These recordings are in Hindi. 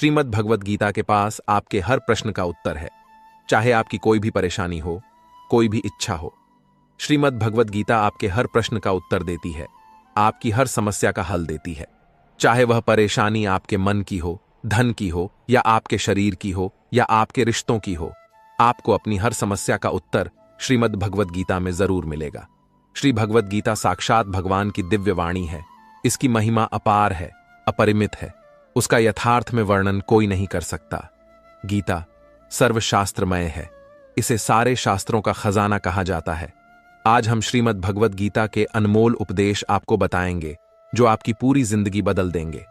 श्रीमद् भगवद गीता के पास आपके हर प्रश्न का उत्तर है, चाहे आपकी कोई भी परेशानी हो, कोई भी इच्छा हो। श्रीमद् भगवद गीता आपके हर प्रश्न का उत्तर देती है, आपकी हर समस्या का हल देती है। चाहे वह परेशानी आपके मन की हो, धन की हो, या आपके शरीर की हो, या आपके रिश्तों की हो, आपको अपनी हर समस्या का उत्तर श्रीमद् भगवद गीता में जरूर मिलेगा। श्री भगवद गीता साक्षात भगवान की दिव्य वाणी है। इसकी महिमा अपार है, अपरिमित है। उसका यथार्थ में वर्णन कोई नहीं कर सकता। गीता सर्वशास्त्रमय है। इसे सारे शास्त्रों का खजाना कहा जाता है। आज हम श्रीमद् भगवद गीता के अनमोल उपदेश आपको बताएंगे, जो आपकी पूरी जिंदगी बदल देंगे।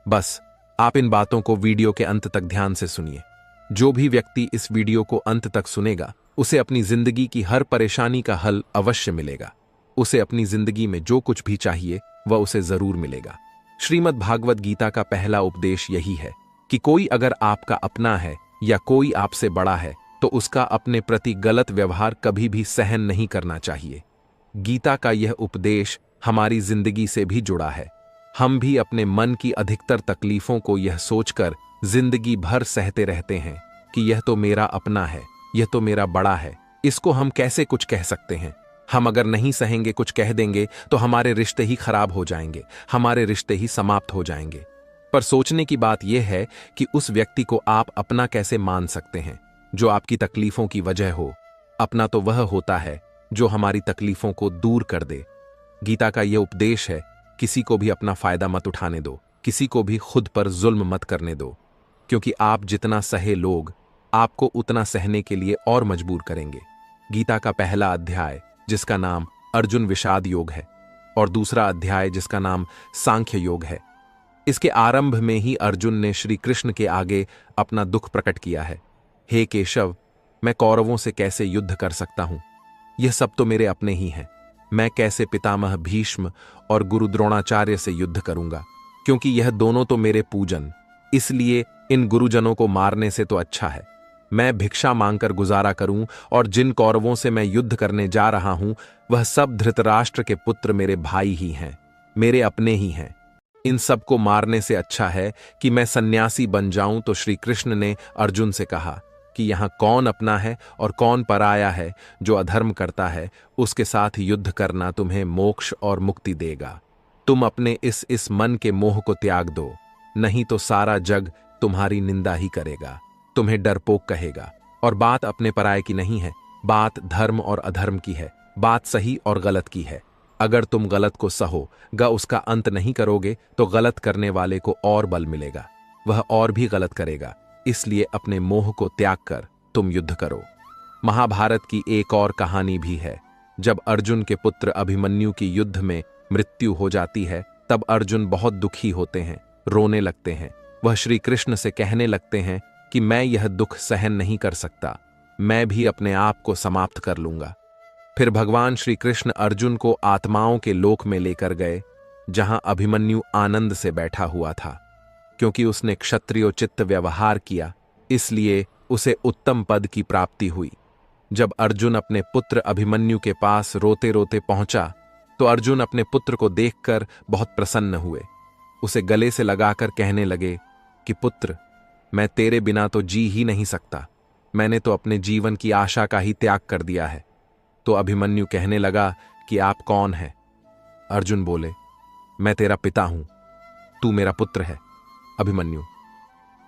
बस आप इन बातों को वीडियो के अंत तक ध्यान से सुनिए। जो भी व्यक्ति इस वीडियो को अंत तक सुनेगा, उसे अपनी जिंदगी की हर परेशानी का हल अवश्य मिलेगा। उसे अपनी जिंदगी में जो कुछ भी चाहिए वह उसे जरूर मिलेगा। श्रीमद् भागवत गीता का पहला उपदेश यही है कि कोई अगर आपका अपना है या कोई आपसे बड़ा है, तो उसका अपने प्रति गलत व्यवहार कभी भी सहन नहीं करना चाहिए। गीता का यह उपदेश हमारी जिंदगी से भी जुड़ा है। हम भी अपने मन की अधिकतर तकलीफों को यह सोचकर जिंदगी भर सहते रहते हैं कि यह तो मेरा अपना है, यह तो मेरा बड़ा है, इसको हम कैसे कुछ कह सकते हैं। हम अगर नहीं सहेंगे, कुछ कह देंगे तो हमारे रिश्ते ही खराब हो जाएंगे, हमारे रिश्ते ही समाप्त हो जाएंगे। पर सोचने की बात यह है कि उस व्यक्ति को आप अपना कैसे मान सकते हैं जो आपकी तकलीफों की वजह हो। अपना तो वह होता है जो हमारी तकलीफों को दूर कर दे। गीता का यह उपदेश है, किसी को भी अपना फायदा मत उठाने दो, किसी को भी खुद पर जुल्म मत करने दो, क्योंकि आप जितना सहे लोग आपको उतना सहने के लिए और मजबूर करेंगे। गीता का पहला अध्याय जिसका नाम अर्जुन विषाद योग है, और दूसरा अध्याय जिसका नाम सांख्य योग है, इसके आरंभ में ही अर्जुन ने श्री कृष्ण के आगे अपना दुख प्रकट किया है। हे केशव, मैं कौरवों से कैसे युद्ध कर सकता हूं? यह सब तो मेरे अपने ही हैं। मैं कैसे पितामह भीष्म और गुरु द्रोणाचार्य से युद्ध करूंगा, क्योंकि यह दोनों तो मेरे पूजन। इसलिए इन गुरुजनों को मारने से तो अच्छा है मैं भिक्षा मांगकर गुजारा करूं, और जिन कौरवों से मैं युद्ध करने जा रहा हूं वह सब धृतराष्ट्र के पुत्र मेरे भाई ही हैं, मेरे अपने ही हैं। इन सब को मारने से अच्छा है कि मैं सन्यासी बन जाऊं। तो श्री कृष्ण ने अर्जुन से कहा कि यहां कौन अपना है और कौन पराया है। जो अधर्म करता है उसके साथ युद्ध करना तुम्हें मोक्ष और मुक्ति देगा। तुम अपने इस मन के मोह को त्याग दो, नहीं तो सारा जग तुम्हारी निंदा ही करेगा, तुम्हें डरपोक कहेगा। और बात अपने पराये की नहीं है, बात धर्म और अधर्म की है, बात सही और गलत की है। अगर तुम गलत को सहोगा, उसका अंत नहीं करोगे, तो गलत करने वाले को और बल मिलेगा, वह और भी गलत करेगा। इसलिए अपने मोह को त्याग कर तुम युद्ध करो। महाभारत की एक और कहानी भी है। जब अर्जुन के पुत्र अभिमन्यु की युद्ध में मृत्यु हो जाती है, तब अर्जुन बहुत दुखी होते हैं, रोने लगते हैं। वह श्री कृष्ण से कहने लगते हैं कि मैं यह दुख सहन नहीं कर सकता, मैं भी अपने आप को समाप्त कर लूंगा। फिर भगवान श्री कृष्ण अर्जुन को आत्माओं के लोक में लेकर गए, जहां अभिमन्यु आनंद से बैठा हुआ था। क्योंकि उसने क्षत्रियोचित व्यवहार किया, इसलिए उसे उत्तम पद की प्राप्ति हुई। जब अर्जुन अपने पुत्र अभिमन्यु के पास रोते रोते पहुंचा, तो अर्जुन अपने पुत्र को देखकर बहुत प्रसन्न हुए। उसे गले से लगाकर कहने लगे कि पुत्र, मैं तेरे बिना तो जी ही नहीं सकता, मैंने तो अपने जीवन की आशा का ही त्याग कर दिया है। तो अभिमन्यु कहने लगा कि आप कौन हैं? अर्जुन बोले, मैं तेरा पिता हूं, तू मेरा पुत्र है। अभिमन्यु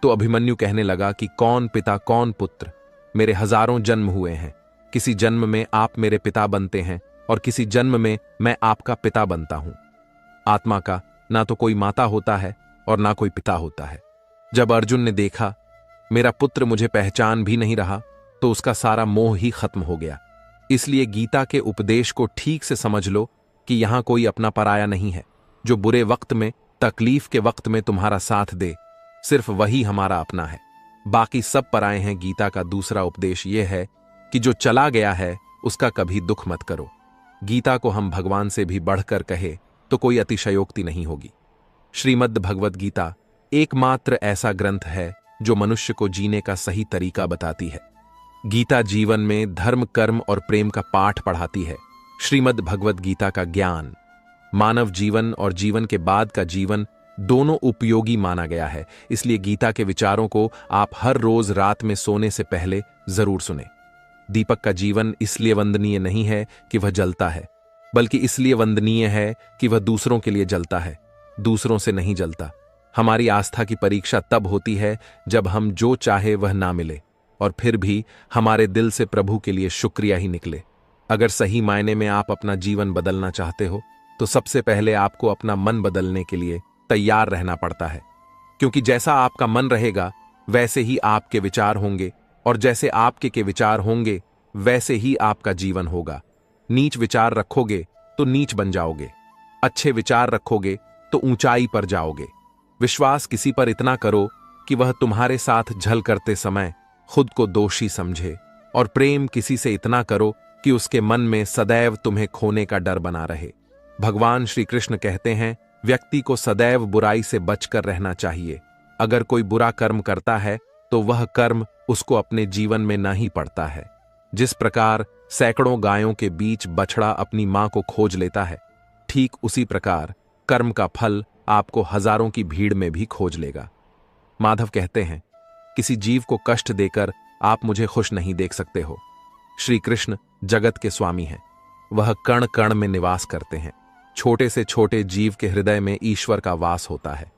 तो अभिमन्यु कहने लगा कि कौन पिता कौन पुत्र, मेरे हजारों जन्म हुए हैं। किसी जन्म में आप मेरे पिता बनते हैं और किसी जन्म में मैं आपका पिता बनता हूं। आत्मा का ना तो कोई माता होता है और ना कोई पिता होता है। जब अर्जुन ने देखा मेरा पुत्र मुझे पहचान भी नहीं रहा, तो उसका सारा मोह ही खत्म हो गया। इसलिए गीता के उपदेश को ठीक से समझ लो कि यहां कोई अपना पराया नहीं है। जो बुरे वक्त में, तकलीफ के वक्त में तुम्हारा साथ दे, सिर्फ वही हमारा अपना है, बाकी सब पराए हैं। गीता का दूसरा उपदेश यह है कि जो चला गया है उसका कभी दुख मत करो। गीता को हम भगवान से भी बढ़कर कहे तो कोई अतिशयोक्ति नहीं होगी। श्रीमद् भगवद गीता एकमात्र ऐसा ग्रंथ है जो मनुष्य को जीने का सही तरीका बताती है। गीता जीवन में धर्म, कर्म और प्रेम का पाठ पढ़ाती है। श्रीमद् भगवद गीता का ज्ञान मानव जीवन और जीवन के बाद का जीवन दोनों उपयोगी माना गया है। इसलिए गीता के विचारों को आप हर रोज रात में सोने से पहले जरूर सुने। दीपक का जीवन इसलिए वंदनीय नहीं है कि वह जलता है, बल्कि इसलिए वंदनीय है कि वह दूसरों के लिए जलता है, दूसरों से नहीं जलता। हमारी आस्था की परीक्षा तब होती है जब हम जो चाहे वह ना मिले और फिर भी हमारे दिल से प्रभु के लिए शुक्रिया ही निकले। अगर सही मायने में आप अपना जीवन बदलना चाहते हो तो सबसे पहले आपको अपना मन बदलने के लिए तैयार रहना पड़ता है, क्योंकि जैसा आपका मन रहेगा वैसे ही आपके विचार होंगे, और जैसे आपके के विचार होंगे वैसे ही आपका जीवन होगा। नीच विचार रखोगे तो नीच बन जाओगे, अच्छे विचार रखोगे तो ऊंचाई पर जाओगे। विश्वास किसी पर इतना करो कि वह तुम्हारे साथ झल करते समय खुद को दोषी समझे, और प्रेम किसी से इतना करो कि उसके मन में सदैव तुम्हें खोने का डर बना रहे। भगवान श्री कृष्ण कहते हैं, व्यक्ति को सदैव बुराई से बचकर रहना चाहिए। अगर कोई बुरा कर्म करता है तो वह कर्म उसको अपने जीवन में ना ही पड़ता है। जिस प्रकार सैकड़ों गायों के बीच बछड़ा अपनी मां को खोज लेता है, ठीक उसी प्रकार कर्म का फल आपको हजारों की भीड़ में भी खोज लेगा। माधव कहते हैं, किसी जीव को कष्ट देकर आप मुझे खुश नहीं देख सकते हो। श्री कृष्ण जगत के स्वामी हैं, वह कण कण में निवास करते हैं। छोटे से छोटे जीव के हृदय में ईश्वर का वास होता है।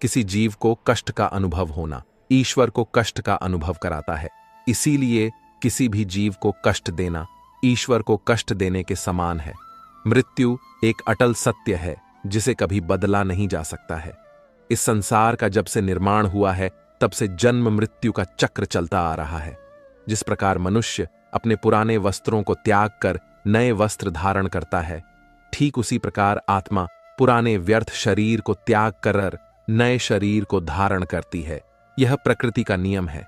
किसी जीव को कष्ट का अनुभव होना ईश्वर को कष्ट का अनुभव कराता है। इसीलिए किसी भी जीव को कष्ट देना ईश्वर को कष्ट देने के समान है। मृत्यु एक अटल सत्य है जिसे कभी बदला नहीं जा सकता है। इस संसार का जब से निर्माण हुआ है तब से जन्म मृत्यु का चक्र चलता आ रहा है। जिस प्रकार मनुष्य अपने पुराने वस्त्रों को त्याग कर नए वस्त्र धारण करता है, ठीक उसी प्रकार आत्मा पुराने व्यर्थ शरीर को त्याग कर नए शरीर को धारण करती है। यह प्रकृति का नियम है।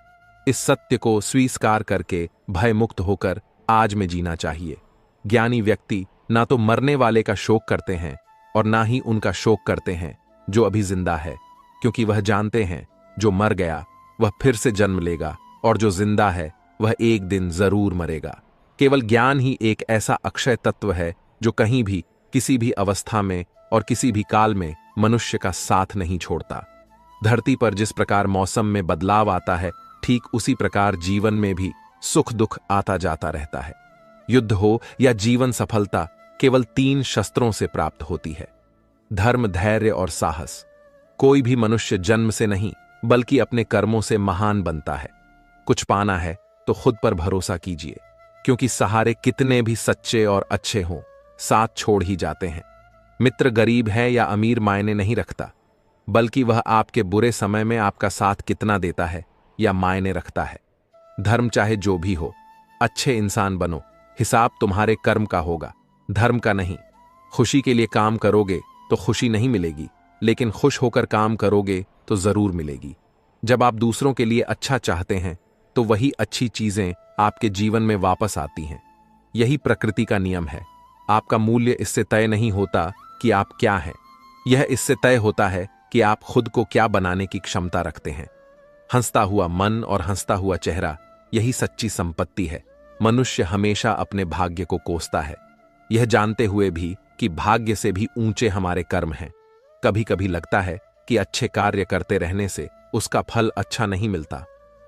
इस सत्य को स्वीकार करके भयमुक्त होकर आज में जीना चाहिए। ज्ञानी व्यक्ति ना तो मरने वाले का शोक करते हैं और ना ही उनका शोक करते हैं जो अभी जिंदा है, क्योंकि वह जानते हैं जो मर गया वह फिर से जन्म लेगा और जो जिंदा है वह एक दिन जरूर मरेगा। केवल ज्ञान ही एक ऐसा अक्षय तत्व है जो कहीं भी, किसी भी अवस्था में और किसी भी काल में मनुष्य का साथ नहीं छोड़ता। धरती पर जिस प्रकार मौसम में बदलाव आता है, ठीक उसी प्रकार जीवन में भी सुख दुख आता जाता रहता है। युद्ध हो या जीवन सफलता केवल 3 शस्त्रों से प्राप्त होती है: धर्म, धैर्य और साहस। कोई भी मनुष्य जन्म से नहीं बल्कि अपने कर्मों से महान बनता है। कुछ पाना है तो खुद पर भरोसा कीजिए, क्योंकि सहारे कितने भी सच्चे और अच्छे हों, साथ छोड़ ही जाते हैं। मित्र गरीब है या अमीर मायने नहीं रखता, बल्कि वह आपके बुरे समय में आपका साथ कितना देता है या मायने रखता है। धर्म चाहे जो भी हो, अच्छे इंसान बनो, हिसाब तुम्हारे कर्म का होगा, धर्म का नहीं। खुशी के लिए काम करोगे तो खुशी नहीं मिलेगी, लेकिन खुश होकर काम करोगे तो जरूर मिलेगी। जब आप दूसरों के लिए अच्छा चाहते हैं तो वही अच्छी चीजें आपके जीवन में वापस आती हैं। यही प्रकृति का नियम है। आपका मूल्य इससे तय नहीं होता कि आप क्या हैं, यह इससे तय होता है कि आप खुद को क्या बनाने की क्षमता रखते हैं। हंसता हुआ मन और हंसता हुआ चेहरा, यही सच्ची संपत्ति है। मनुष्य हमेशा अपने भाग्य को कोसता है, यह जानते हुए भी कि भाग्य से भी ऊंचे हमारे कर्म हैं। कभी कभी लगता है कि अच्छे कार्य करते रहने से उसका फल अच्छा नहीं मिलता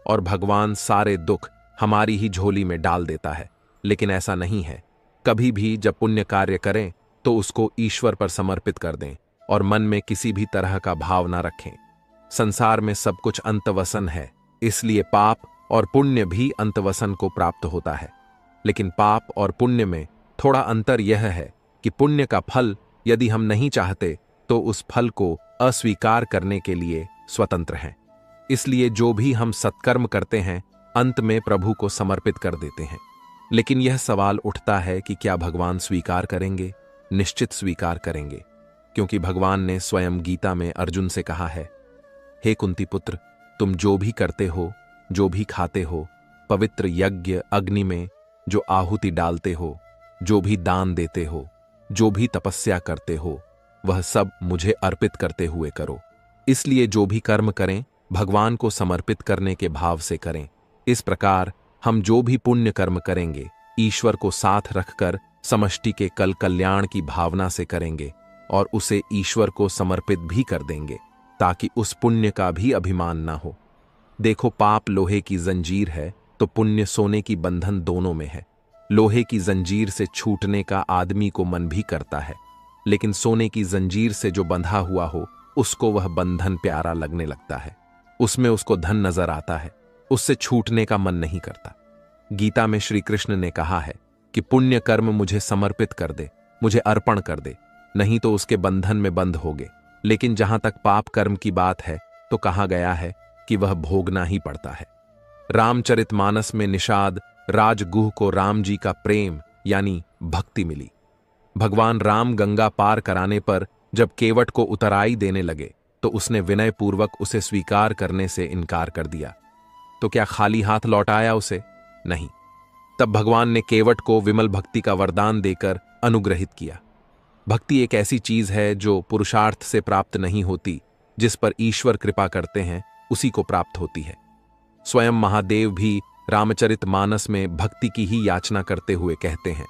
और भगवान सारे दुख हमारी ही झोली में डाल देता है, लेकिन ऐसा नहीं है। कभी भी जब पुण्य कार्य करें तो उसको ईश्वर पर समर्पित कर दें और मन में किसी भी तरह का भाव ना रखें। संसार में सब कुछ अंतवसन है, इसलिए पाप और पुण्य भी अंतवसन को प्राप्त होता है। लेकिन पाप और पुण्य में थोड़ा अंतर यह है कि पुण्य का फल यदि हम नहीं चाहते तो उस फल को अस्वीकार करने के लिए स्वतंत्र हैं। इसलिए जो भी हम सत्कर्म करते हैं अंत में प्रभु को समर्पित कर देते हैं। लेकिन यह सवाल उठता है कि क्या भगवान स्वीकार करेंगे? निश्चित स्वीकार करेंगे, क्योंकि भगवान ने स्वयं गीता में अर्जुन से कहा है, हे कुंती पुत्र, तुम जो भी करते हो, जो भी खाते हो, पवित्र यज्ञ अग्नि में जो आहुति डालते हो, जो भी दान देते हो, जो भी तपस्या करते हो, वह सब मुझे अर्पित करते हुए करो। इसलिए जो भी कर्म करें भगवान को समर्पित करने के भाव से करें। इस प्रकार हम जो भी पुण्य कर्म करेंगे ईश्वर को साथ रखकर समष्टि के कल्याण की भावना से करेंगे और उसे ईश्वर को समर्पित भी कर देंगे। ताकि उस पुण्य का भी अभिमान ना हो। देखो, पाप लोहे की जंजीर है तो पुण्य सोने की बंधन दोनों में है। लोहे की जंजीर से छूटने का आदमी को मन भी करता है, लेकिन सोने की जंजीर से जो बंधा हुआ हो उसको वह बंधन प्यारा लगने लगता है। उसमें उसको धन नजर आता है, उससे छूटने का मन नहीं करता। गीता में श्री कृष्ण ने कहा है कि पुण्य कर्म मुझे समर्पित कर दे, मुझे अर्पण कर दे, नहीं तो उसके बंधन में बंध होगे। लेकिन जहां तक पाप कर्म की बात है तो कहा गया है कि वह भोगना ही पड़ता है। रामचरितमानस में निषाद राजगुह को राम जी का प्रेम यानी भक्ति मिली। भगवान राम गंगा पार कराने पर जब केवट को उतराई देने लगे तो उसने विनयपूर्वक उसे स्वीकार करने से इनकार कर दिया। तो क्या खाली हाथ लौटाया उसे? नहीं। तब भगवान ने केवट को विमल भक्ति का वरदान देकर अनुग्रहित किया। भक्ति एक ऐसी चीज है जो पुरुषार्थ से प्राप्त नहीं होती, जिस पर ईश्वर कृपा करते हैं उसी को प्राप्त होती है। स्वयं महादेव भी रामचरितमानस में भक्ति की ही याचना करते हुए कहते हैं,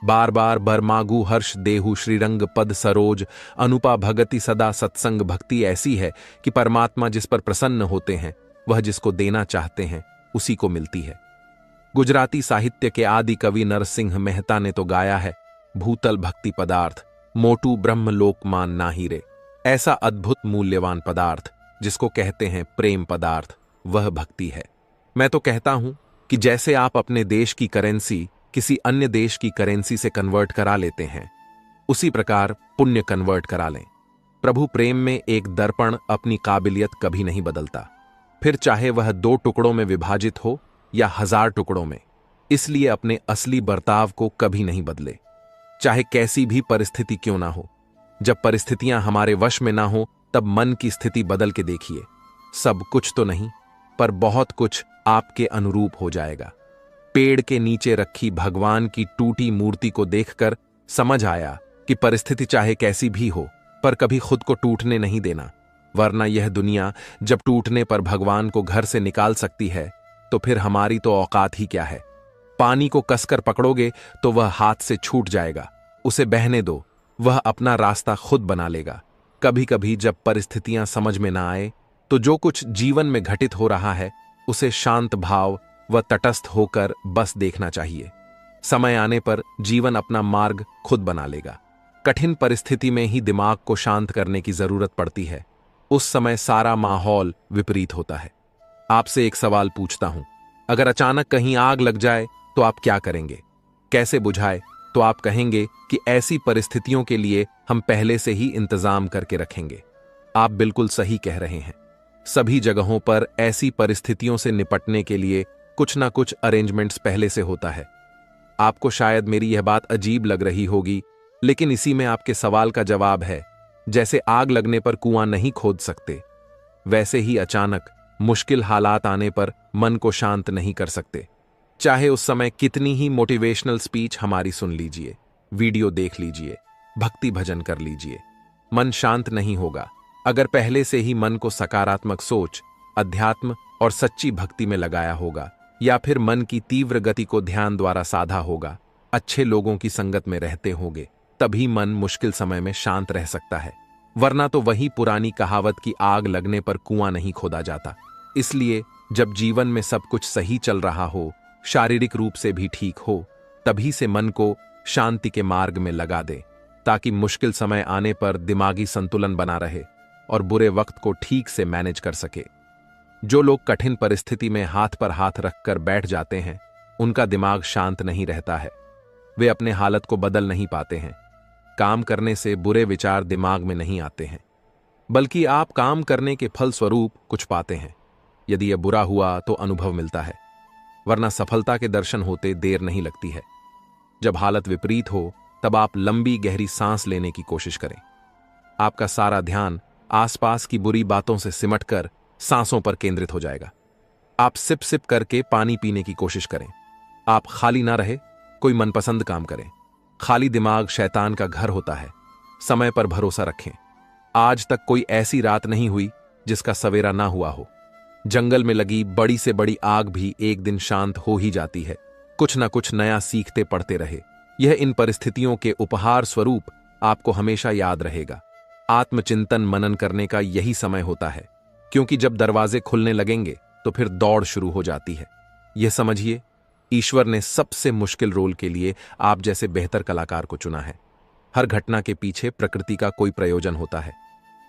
बार बार बर मागू हर्ष देहु श्रीरंग पद सरोज, अनुपा भगति सदा सत्संग। भक्ति ऐसी है कि परमात्मा जिस पर प्रसन्न होते हैं वह जिसको देना चाहते हैं उसी को मिलती है। गुजराती साहित्य के आदि कवि नरसिंह मेहता ने तो गाया है, भूतल भक्ति पदार्थ मोटू ब्रह्म लोकमान नाही रे। ऐसा अद्भुत मूल्यवान पदार्थ जिसको कहते हैं प्रेम पदार्थ, वह भक्ति है। मैं तो कहता हूं कि जैसे आप अपने देश की करेंसी किसी अन्य देश की करेंसी से कन्वर्ट करा लेते हैं, उसी प्रकार पुण्य कन्वर्ट करा लें। प्रभु प्रेम में एक दर्पण अपनी काबिलियत कभी नहीं बदलता, फिर चाहे वह 2 टुकड़ों में विभाजित हो या 1000 टुकड़ों में। इसलिए अपने असली बर्ताव को कभी नहीं बदले, चाहे कैसी भी परिस्थिति क्यों ना हो। जब परिस्थितियां हमारे वश में ना हो तब मन की स्थिति बदल के देखिए। सब कुछ तो नहीं, पर बहुत कुछ आपके अनुरूप हो जाएगा। पेड़ के नीचे रखी भगवान की टूटी मूर्ति को देखकर समझ आया कि परिस्थिति चाहे कैसी भी हो, पर कभी खुद को टूटने नहीं देना, वरना यह दुनिया जब टूटने पर भगवान को घर से निकाल सकती है तो फिर हमारी तो औकात ही क्या है। पानी को कसकर पकड़ोगे तो वह हाथ से छूट जाएगा, उसे बहने दो, वह अपना रास्ता खुद बना लेगा। कभी कभी जब परिस्थितियां समझ में ना आए तो जो कुछ जीवन में घटित हो रहा है उसे शांत भाव व तटस्थ होकर बस देखना चाहिए। समय आने पर जीवन अपना मार्ग खुद बना लेगा। कठिन परिस्थिति में ही दिमाग को शांत करने की जरूरत पड़ती है, उस समय सारा माहौल विपरीत होता है। आपसे एक सवाल पूछता हूं, अगर अचानक कहीं आग लग जाए तो आप क्या करेंगे? कैसे बुझाए? तो आप कहेंगे कि ऐसी परिस्थितियों के लिए हम पहले से ही इंतजाम करके रखेंगे। आप बिल्कुल सही कह रहे हैं। सभी जगहों पर ऐसी परिस्थितियों से निपटने के लिए कुछ ना कुछ अरेंजमेंट्स पहले से होता है। आपको शायद मेरी यह बात अजीब लग रही होगी, लेकिन इसी में आपके सवाल का जवाब है। जैसे आग लगने पर कुआं नहीं खोद सकते, वैसे ही अचानक मुश्किल हालात आने पर मन को शांत नहीं कर सकते। चाहे उस समय कितनी ही मोटिवेशनल स्पीच हमारी सुन लीजिए, वीडियो देख लीजिए, भक्ति भजन कर लीजिए, मन शांत नहीं होगा अगर पहले से ही मन को सकारात्मक सोच, अध्यात्म और सच्ची भक्ति में लगाया होगा, या फिर मन की तीव्र गति को ध्यान द्वारा साधा होगा, अच्छे लोगों की संगत में रहते होंगे, तभी मन मुश्किल समय में शांत रह सकता है। वरना तो वही पुरानी कहावत की आग लगने पर कुआं नहीं खोदा जाता। इसलिए जब जीवन में सब कुछ सही चल रहा हो, शारीरिक रूप से भी ठीक हो, तभी से मन को शांति के मार्ग में लगा दे, ताकि मुश्किल समय आने पर दिमागी संतुलन बना रहे और बुरे वक्त को ठीक से मैनेज कर सके। जो लोग कठिन परिस्थिति में हाथ पर हाथ रखकर बैठ जाते हैं, उनका दिमाग शांत नहीं रहता है। वे अपने हालत को बदल नहीं पाते हैं। काम करने से बुरे विचार दिमाग में नहीं आते हैं, बल्कि आप काम करने के फलस्वरूप कुछ पाते हैं। यदि यह बुरा हुआ तो अनुभव मिलता है, वरना सफलता के दर्शन होते देर नहीं लगती है। जब हालत विपरीत हो तब आप लंबी गहरी सांस लेने की कोशिश करें। आपका सारा ध्यान आसपास की बुरी बातों से सिमटकर सांसों पर केंद्रित हो जाएगा। आप सिप सिप करके पानी पीने की कोशिश करें। आप खाली ना रहे, कोई मनपसंद काम करें। खाली दिमाग शैतान का घर होता है। समय पर भरोसा रखें। आज तक कोई ऐसी रात नहीं हुई जिसका सवेरा ना हुआ हो। जंगल में लगी बड़ी से बड़ी आग भी एक दिन शांत हो ही जाती है। कुछ ना कुछ नया सीखते पढ़ते रहे। यह इन परिस्थितियों के उपहार स्वरूप आपको हमेशा याद रहेगा। आत्मचिंतन मनन करने का यही समय होता है, क्योंकि जब दरवाजे खुलने लगेंगे तो फिर दौड़ शुरू हो जाती है। यह समझिए, ईश्वर ने सबसे मुश्किल रोल के लिए आप जैसे बेहतर कलाकार को चुना है। हर घटना के पीछे प्रकृति का कोई प्रयोजन होता है।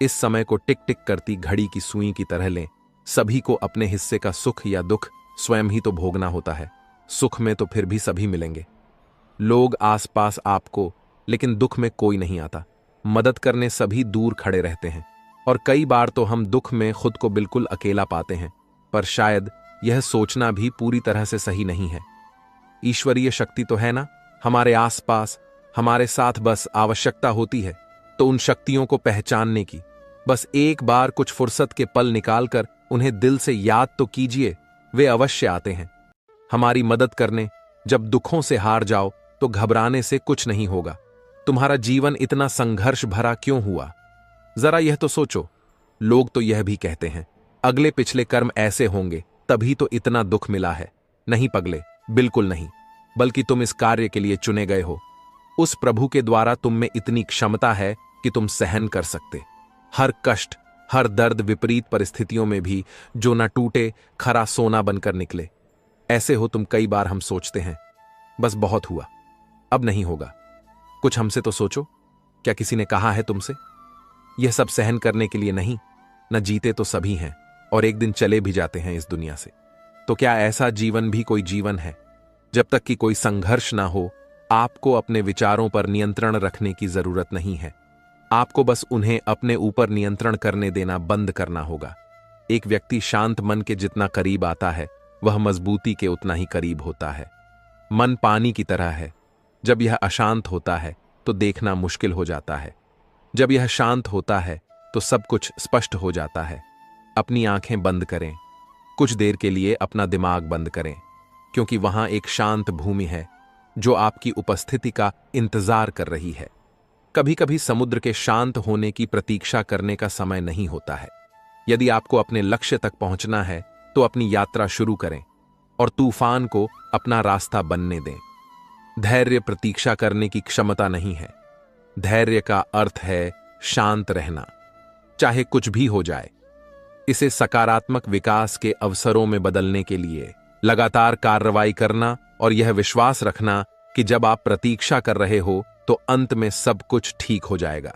इस समय को टिक टिक करती घड़ी की सुई की तरह लें। सभी को अपने हिस्से का सुख या दुख स्वयं ही तो भोगना होता है। सुख में तो फिर भी सभी मिलेंगे, लोग आसपास आपको, लेकिन दुख में कोई नहीं आता। मदद करने सभी दूर खड़े रहते हैं, और कई बार तो हम दुख में खुद को बिल्कुल अकेला पाते हैं। पर शायद यह सोचना भी पूरी तरह से सही नहीं है। ईश्वरीय शक्ति तो है ना हमारे आसपास, हमारे साथ, बस आवश्यकता होती है तो उन शक्तियों को पहचानने की। बस एक बार कुछ फुर्सत के पल निकालकर उन्हें दिल से याद तो कीजिए, वे अवश्य आते हैं हमारी मदद करने। जब दुखों से हार जाओ तो घबराने से कुछ नहीं होगा। तुम्हारा जीवन इतना संघर्ष भरा क्यों हुआ, जरा यह तो सोचो। लोग तो यह भी कहते हैं अगले पिछले कर्म ऐसे होंगे तभी तो इतना दुख मिला है। नहीं पगले, बिल्कुल नहीं, बल्कि तुम इस कार्य के लिए चुने गए हो। उस प्रभु के द्वारा तुम में इतनी क्षमता है कि तुम सहन कर सकते हर कष्ट, हर दर्द, विपरीत परिस्थितियों में भी जो न टूटे, खरा सोना बनकर निकले। ऐसे हो तुम। कई बार हम सोचते हैं बस बहुत हुआ, अब नहीं होगा। कुछ हमसे तो सोचो, क्या किसी ने कहा है तुमसे यह सब सहन करने के लिए नहीं? न जीते तो सभी हैं और एक दिन चले भी जाते हैं इस दुनिया से। तो क्या ऐसा जीवन भी कोई जीवन है? जब तक कि कोई संघर्ष ना हो, आपको अपने विचारों पर नियंत्रण रखने की जरूरत नहीं है। आपको बस उन्हें अपने ऊपर नियंत्रण करने देना बंद करना होगा। एक व्यक्ति शांत मन के जितना करीब आता है, वह मजबूती के उतना ही करीब होता है। मन पानी की तरह है, जब यह अशांत होता है तो देखना मुश्किल हो जाता है। जब यह शांत होता है तो सब कुछ स्पष्ट हो जाता है। अपनी आंखें बंद करें, कुछ देर के लिए अपना दिमाग बंद करें, क्योंकि वहां एक शांत भूमि है जो आपकी उपस्थिति का इंतजार कर रही है। कभी कभी समुद्र के शांत होने की प्रतीक्षा करने का समय नहीं होता है। यदि आपको अपने लक्ष्य तक पहुंचना है तो अपनी यात्रा शुरू करें और तूफान को अपना रास्ता बनने दें। धैर्य प्रतीक्षा करने की क्षमता नहीं है। धैर्य का अर्थ है शांत रहना, चाहे कुछ भी हो जाए। इसे सकारात्मक विकास के अवसरों में बदलने के लिए लगातार कार्रवाई करना और यह विश्वास रखना कि जब आप प्रतीक्षा कर रहे हो तो अंत में सब कुछ ठीक हो जाएगा।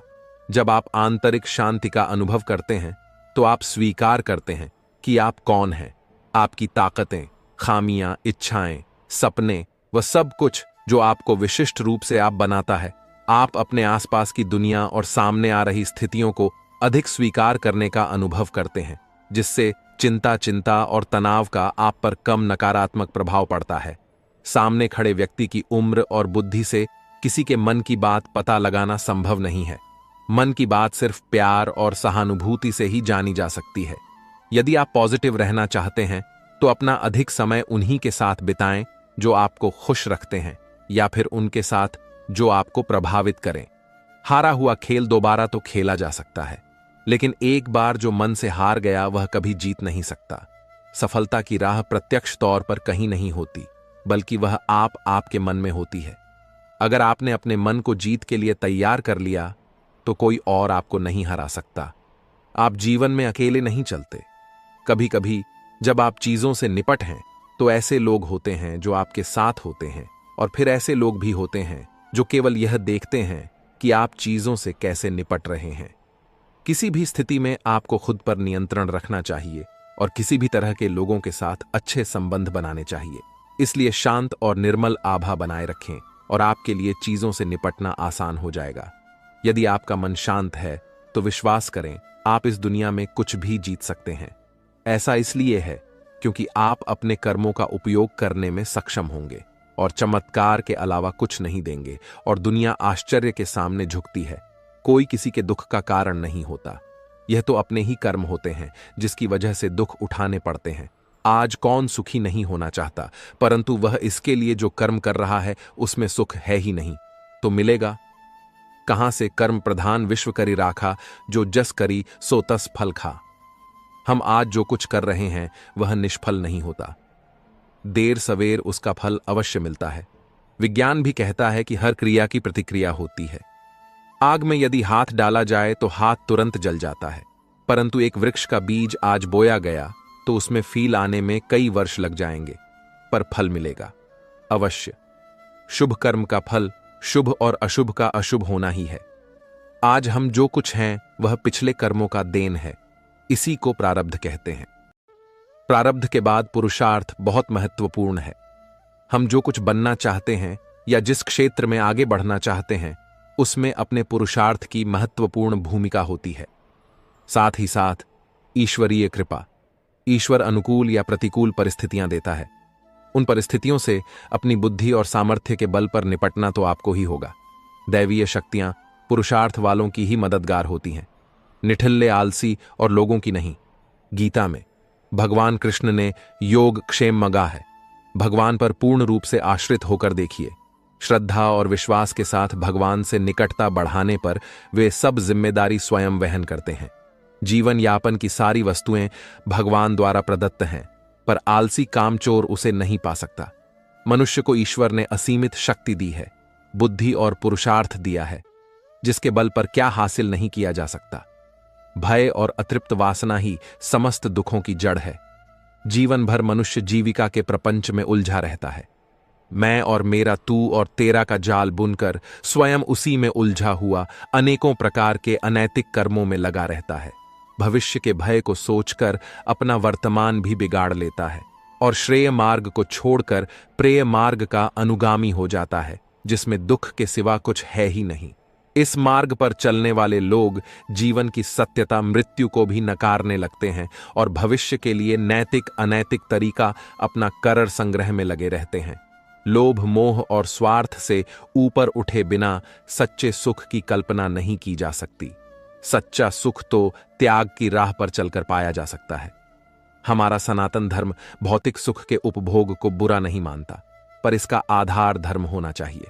जब आप आंतरिक शांति का अनुभव करते हैं तो आप स्वीकार करते हैं कि आप कौन हैं। आपकी ताकतें, खामियां, इच्छाएं, सपने, वह सब कुछ जो आपको विशिष्ट रूप से आप बनाता है। आप अपने आसपास की दुनिया और सामने आ रही स्थितियों को अधिक स्वीकार करने का अनुभव करते हैं, जिससे चिंता और तनाव का आप पर कम नकारात्मक प्रभाव पड़ता है। सामने खड़े व्यक्ति की उम्र और बुद्धि से किसी के मन की बात पता लगाना संभव नहीं है। मन की बात सिर्फ प्यार और सहानुभूति से ही जानी जा सकती है। यदि आप पॉजिटिव रहना चाहते हैं तो अपना अधिक समय उन्हीं के साथ बिताएं जो आपको खुश रखते हैं, या फिर उनके साथ जो आपको प्रभावित करें। हारा हुआ खेल दोबारा तो खेला जा सकता है, लेकिन एक बार जो मन से हार गया वह कभी जीत नहीं सकता। सफलता की राह प्रत्यक्ष तौर पर कहीं नहीं होती, बल्कि वह आपके मन में होती है। अगर आपने अपने मन को जीत के लिए तैयार कर लिया तो कोई और आपको नहीं हरा सकता। आप जीवन में अकेले नहीं चलते। कभी कभी जब आप चीजों से निपट हैं तो ऐसे लोग होते हैं जो आपके साथ होते हैं, और फिर ऐसे लोग भी होते हैं जो केवल यह देखते हैं कि आप चीजों से कैसे निपट रहे हैं। किसी भी स्थिति में आपको खुद पर नियंत्रण रखना चाहिए और किसी भी तरह के लोगों के साथ अच्छे संबंध बनाने चाहिए। इसलिए शांत और निर्मल आभा बनाए रखें और आपके लिए चीजों से निपटना आसान हो जाएगा। यदि आपका मन शांत है तो विश्वास करें, आप इस दुनिया में कुछ भी जीत सकते हैं। ऐसा इसलिए है क्योंकि आप अपने कर्मों का उपयोग करने में सक्षम होंगे और चमत्कार के अलावा कुछ नहीं देंगे, और दुनिया आश्चर्य के सामने झुकती है। कोई किसी के दुख का कारण नहीं होता। यह तो अपने ही कर्म होते हैं जिसकी वजह से दुख उठाने पड़ते हैं। आज कौन सुखी नहीं होना चाहता, परंतु वह इसके लिए जो कर्म कर रहा है उसमें सुख है ही नहीं, तो मिलेगा कहां से? कर्म प्रधान विश्व करी राखा, जो जस करी सो तस फल खा। हम आज जो कुछ कर रहे हैं वह निष्फल नहीं होता, देर सवेर उसका फल अवश्य मिलता है। विज्ञान भी कहता है कि हर क्रिया की प्रतिक्रिया होती है। आग में यदि हाथ डाला जाए तो हाथ तुरंत जल जाता है, परंतु एक वृक्ष का बीज आज बोया गया तो उसमें फील आने में कई वर्ष लग जाएंगे, पर फल मिलेगा अवश्य। शुभ कर्म का फल शुभ और अशुभ का अशुभ होना ही है। आज हम जो कुछ हैं वह पिछले कर्मों का देन है। इसी को प्रारब्ध कहते हैं। प्रारब्ध के बाद पुरुषार्थ बहुत महत्वपूर्ण है। हम जो कुछ बनना चाहते हैं या जिस क्षेत्र में आगे बढ़ना चाहते हैं उसमें अपने पुरुषार्थ की महत्वपूर्ण भूमिका होती है। साथ ही साथ ईश्वरीय कृपा, ईश्वर अनुकूल या प्रतिकूल परिस्थितियां देता है। उन परिस्थितियों से अपनी बुद्धि और सामर्थ्य के बल पर निपटना तो आपको ही होगा। दैवीय शक्तियां पुरुषार्थ वालों की ही मददगार होती हैं, निठल्ले आलसी और लोगों की नहीं। गीता में भगवान कृष्ण ने योग क्षेम मगा है। भगवान पर पूर्ण रूप से आश्रित होकर देखिए। श्रद्धा और विश्वास के साथ भगवान से निकटता बढ़ाने पर वे सब जिम्मेदारी स्वयं वहन करते हैं। जीवन यापन की सारी वस्तुएं भगवान द्वारा प्रदत्त हैं, पर आलसी कामचोर उसे नहीं पा सकता। मनुष्य को ईश्वर ने असीमित शक्ति दी है, बुद्धि और पुरुषार्थ दिया है, जिसके बल पर क्या हासिल नहीं किया जा सकता। भय और अतृप्त वासना ही समस्त दुखों की जड़ है। जीवन भर मनुष्य जीविका के प्रपंच में उलझा रहता है। मैं और मेरा, तू और तेरा का जाल बुनकर स्वयं उसी में उलझा हुआ अनेकों प्रकार के अनैतिक कर्मों में लगा रहता है। भविष्य के भय को सोचकर अपना वर्तमान भी बिगाड़ लेता है और श्रेय मार्ग को छोड़कर प्रेय मार्ग का अनुगामी हो जाता है, जिसमें दुख के सिवा कुछ है ही नहीं। इस मार्ग पर चलने वाले लोग जीवन की सत्यता, मृत्यु को भी नकारने लगते हैं और भविष्य के लिए नैतिक अनैतिक तरीका अपना कर संग्रह में लगे रहते हैं। लोभ, मोह और स्वार्थ से ऊपर उठे बिना सच्चे सुख की कल्पना नहीं की जा सकती। सच्चा सुख तो त्याग की राह पर चलकर पाया जा सकता है। हमारा सनातन धर्म भौतिक सुख के उपभोग को बुरा नहीं मानता, पर इसका आधार धर्म होना चाहिए।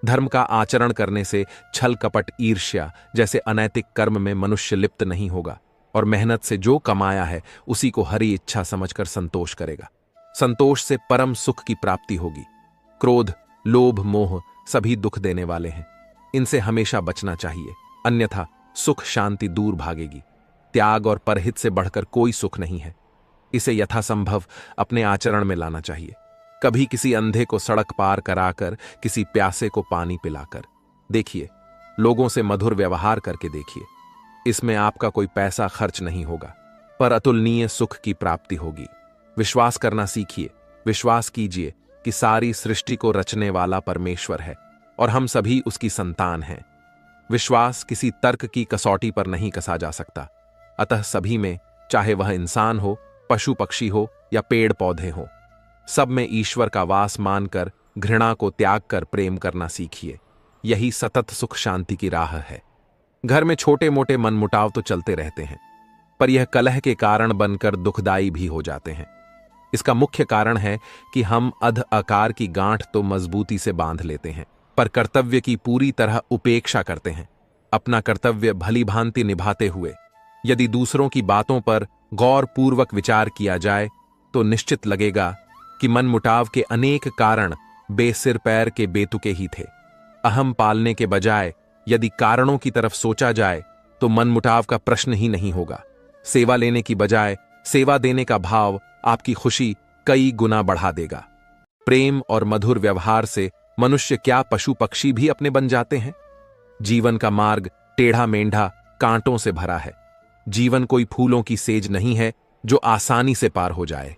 धर्म का आचरण करने से छल, कपट, ईर्ष्या जैसे अनैतिक कर्म में मनुष्य लिप्त नहीं होगा और मेहनत से जो कमाया है उसी को हरी इच्छा समझकर संतोष करेगा। संतोष से परम सुख की प्राप्ति होगी। क्रोध, लोभ, मोह सभी दुख देने वाले हैं। इनसे हमेशा बचना चाहिए, अन्यथा सुख शांति दूर भागेगी। त्याग और परहित से बढ़कर कोई सुख नहीं है। इसे यथासंभव अपने आचरण में लाना चाहिए। कभी किसी अंधे को सड़क पार कराकर, किसी प्यासे को पानी पिलाकर देखिए। लोगों से मधुर व्यवहार करके देखिए। इसमें आपका कोई पैसा खर्च नहीं होगा, पर अतुलनीय सुख की प्राप्ति होगी। विश्वास करना सीखिए। विश्वास कीजिए कि सारी सृष्टि को रचने वाला परमेश्वर है और हम सभी उसकी संतान हैं। विश्वास किसी तर्क की कसौटी पर नहीं कसा जा सकता। अतः सभी में, चाहे वह इंसान हो, पशु पक्षी हो या पेड़ पौधे हो, सब में ईश्वर का वास मानकर घृणा को त्याग कर प्रेम करना सीखिए। यही सतत सुख शांति की राह है। घर में छोटे मोटे मनमुटाव तो चलते रहते हैं, पर यह कलह के कारण बनकर दुखदायी भी हो जाते हैं। इसका मुख्य कारण है कि हम अध आकार की गांठ तो मजबूती से बांध लेते हैं, पर कर्तव्य की पूरी तरह उपेक्षा करते हैं। अपना कर्तव्य भली भांति निभाते हुए यदि दूसरों की बातों पर गौर पूर्वक विचार किया जाए तो निश्चित लगेगा कि मनमुटाव के अनेक कारण बेसिर पैर के बेतुके ही थे। अहम पालने के बजाय यदि कारणों की तरफ सोचा जाए तो मनमुटाव का प्रश्न ही नहीं होगा। सेवा लेने की बजाय सेवा देने का भाव आपकी खुशी कई गुना बढ़ा देगा। प्रेम और मधुर व्यवहार से मनुष्य क्या पशु पक्षी भी अपने बन जाते हैं। जीवन का मार्ग टेढ़ा मेंढा कांटों से भरा है। जीवन कोई फूलों की सेज नहीं है जो आसानी से पार हो जाए।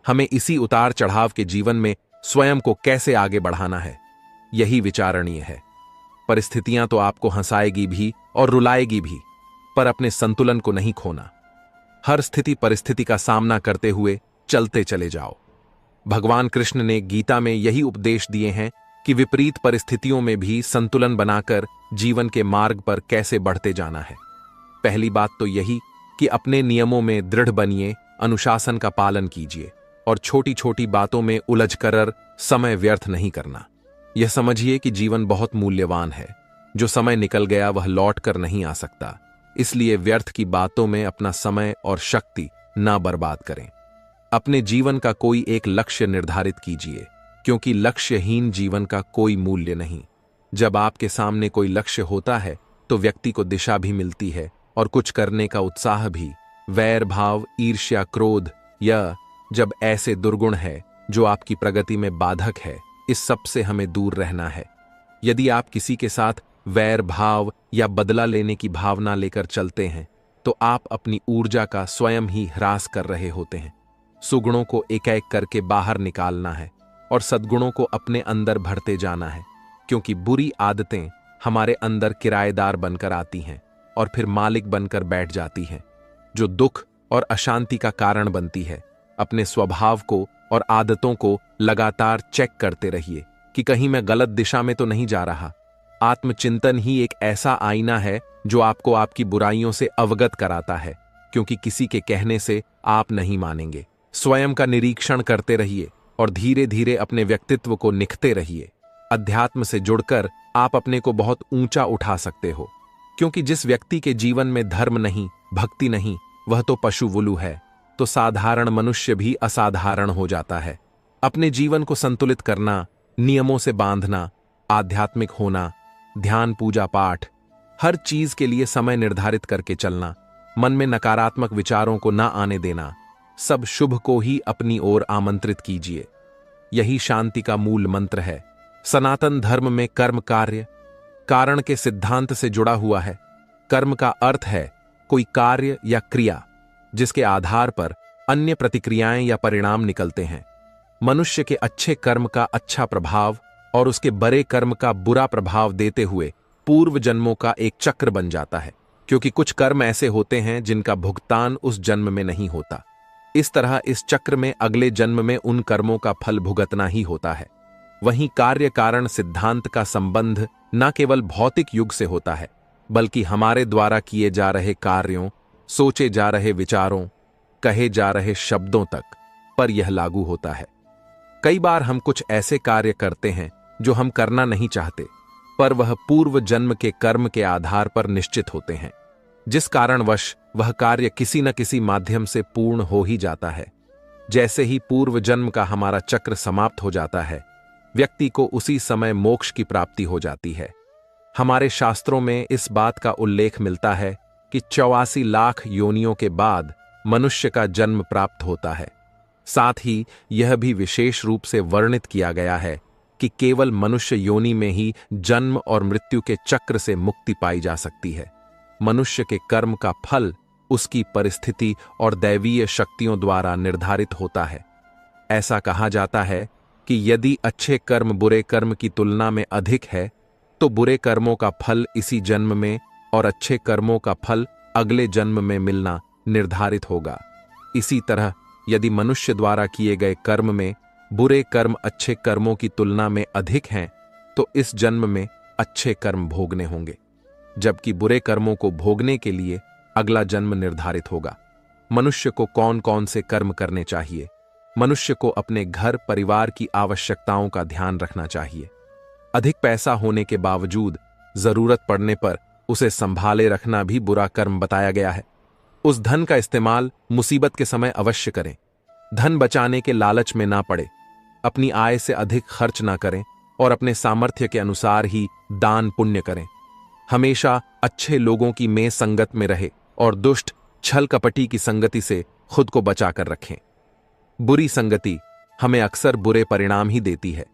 हमें इसी उतार चढ़ाव के जीवन में स्वयं को कैसे आगे बढ़ाना है, यही विचारणीय है। परिस्थितियां तो आपको हंसाएगी भी और रुलाएगी भी, पर अपने संतुलन को नहीं खोना। हर स्थिति परिस्थिति का सामना करते हुए चलते चले जाओ। भगवान कृष्ण ने गीता में यही उपदेश दिए हैं कि विपरीत परिस्थितियों में भी संतुलन बनाकर जीवन के मार्ग पर कैसे बढ़ते जाना है। पहली बात तो यही कि अपने नियमों में दृढ़ बनिए, अनुशासन का पालन कीजिए और छोटी छोटी बातों में उलझकर समय व्यर्थ नहीं करना। यह समझिए कि जीवन बहुत मूल्यवान है। जो समय निकल गया वह लौट कर नहीं आ सकता, इसलिए व्यर्थ की बातों में अपना समय और शक्ति ना बर्बाद करें। अपने जीवन का कोई एक लक्ष्य निर्धारित कीजिए, क्योंकि लक्ष्यहीन जीवन का कोई मूल्य नहीं। जब आपके सामने कोई लक्ष्य होता है तो व्यक्ति को दिशा भी मिलती है और कुछ करने का उत्साह भी। वैर भाव, ईर्ष्या, क्रोध या जब ऐसे दुर्गुण है जो आपकी प्रगति में बाधक है, इस सब से हमें दूर रहना है। यदि आप किसी के साथ वैर भाव या बदला लेने की भावना लेकर चलते हैं तो आप अपनी ऊर्जा का स्वयं ही ह्रास कर रहे होते हैं। सुगुणों को एक एक करके बाहर निकालना है और सद्गुणों को अपने अंदर भरते जाना है, क्योंकि बुरी आदतें हमारे अंदर किराएदार बनकर आती हैं और फिर मालिक बनकर बैठ जाती हैं, जो दुख और अशांति का कारण बनती है। अपने स्वभाव को और आदतों को लगातार चेक करते रहिए कि कहीं मैं गलत दिशा में तो नहीं जा रहा। आत्मचिंतन ही एक ऐसा आईना है जो आपको आपकी बुराइयों से अवगत कराता है, क्योंकि किसी के कहने से आप नहीं मानेंगे। स्वयं का निरीक्षण करते रहिए और धीरे धीरे अपने व्यक्तित्व को निखते रहिए। अध्यात्म से जुड़कर आप अपने को बहुत ऊंचा उठा सकते हो, क्योंकि जिस व्यक्ति के जीवन में धर्म नहीं, भक्ति नहीं, वह तो पशुवुलु है। तो साधारण मनुष्य भी असाधारण हो जाता है। अपने जीवन को संतुलित करना, नियमों से बांधना, आध्यात्मिक होना, ध्यान, पूजा पाठ, हर चीज के लिए समय निर्धारित करके चलना, मन में नकारात्मक विचारों को ना आने देना, सब शुभ को ही अपनी ओर आमंत्रित कीजिए। यही शांति का मूल मंत्र है। सनातन धर्म में कर्म कार्य कारण के सिद्धांत से जुड़ा हुआ है। कर्म का अर्थ है कोई कार्य या क्रिया जिसके आधार पर अन्य प्रतिक्रियाएं या परिणाम निकलते हैं। मनुष्य के अच्छे कर्म का अच्छा प्रभाव और उसके बुरे कर्म का बुरा प्रभाव देते हुए पूर्व जन्मों का एक चक्र बन जाता है, क्योंकि कुछ कर्म ऐसे होते हैं जिनका भुगतान उस जन्म में नहीं होता। इस तरह इस चक्र में अगले जन्म में उन कर्मों का फल भुगतना ही होता है। वहीं कार्य कारण सिद्धांत का संबंध न केवल भौतिक युग से होता है, बल्कि हमारे द्वारा किए जा रहे कार्यों, सोचे जा रहे विचारों, कहे जा रहे शब्दों तक पर यह लागू होता है। कई बार हम कुछ ऐसे कार्य करते हैं जो हम करना नहीं चाहते, पर वह पूर्व जन्म के कर्म के आधार पर निश्चित होते हैं, जिस कारणवश वह कार्य किसी न किसी माध्यम से पूर्ण हो ही जाता है। जैसे ही पूर्व जन्म का हमारा चक्र समाप्त हो जाता है, व्यक्ति को उसी समय मोक्ष की प्राप्ति हो जाती है। हमारे शास्त्रों में इस बात का उल्लेख मिलता है कि 84 लाख योनियों के बाद मनुष्य का जन्म प्राप्त होता है। साथ ही यह भी विशेष रूप से वर्णित किया गया है कि केवल मनुष्य योनि में ही जन्म और मृत्यु के चक्र से मुक्ति पाई जा सकती है। मनुष्य के कर्म का फल उसकी परिस्थिति और दैवीय शक्तियों द्वारा निर्धारित होता है। ऐसा कहा जाता है कि यदि अच्छे कर्म बुरे कर्म की तुलना में अधिक है तो बुरे कर्मों का फल इसी जन्म में और अच्छे कर्मों का फल अगले जन्म में मिलना निर्धारित होगा। इसी तरह यदि मनुष्य द्वारा किए गए कर्म में बुरे कर्म अच्छे कर्मों की तुलना में अधिक हैं तो इस जन्म में अच्छे कर्म भोगने होंगे, जबकि बुरे कर्मों को भोगने के लिए अगला जन्म निर्धारित होगा। मनुष्य को कौन कौन से कर्म करने चाहिए? मनुष्य को अपने घर परिवार की आवश्यकताओं का ध्यान रखना चाहिए। अधिक पैसा होने के बावजूद जरूरत पड़ने पर उसे संभाले रखना भी बुरा कर्म बताया गया है। उस धन का इस्तेमाल मुसीबत के समय अवश्य करें। धन बचाने के लालच में ना पड़े, अपनी आय से अधिक खर्च ना करें और अपने सामर्थ्य के अनुसार ही दान पुण्य करें। हमेशा अच्छे लोगों की में संगत में रहे और दुष्ट छल कपटी की संगति से खुद को बचा कर रखें। बुरी संगति हमें अक्सर बुरे परिणाम ही देती है।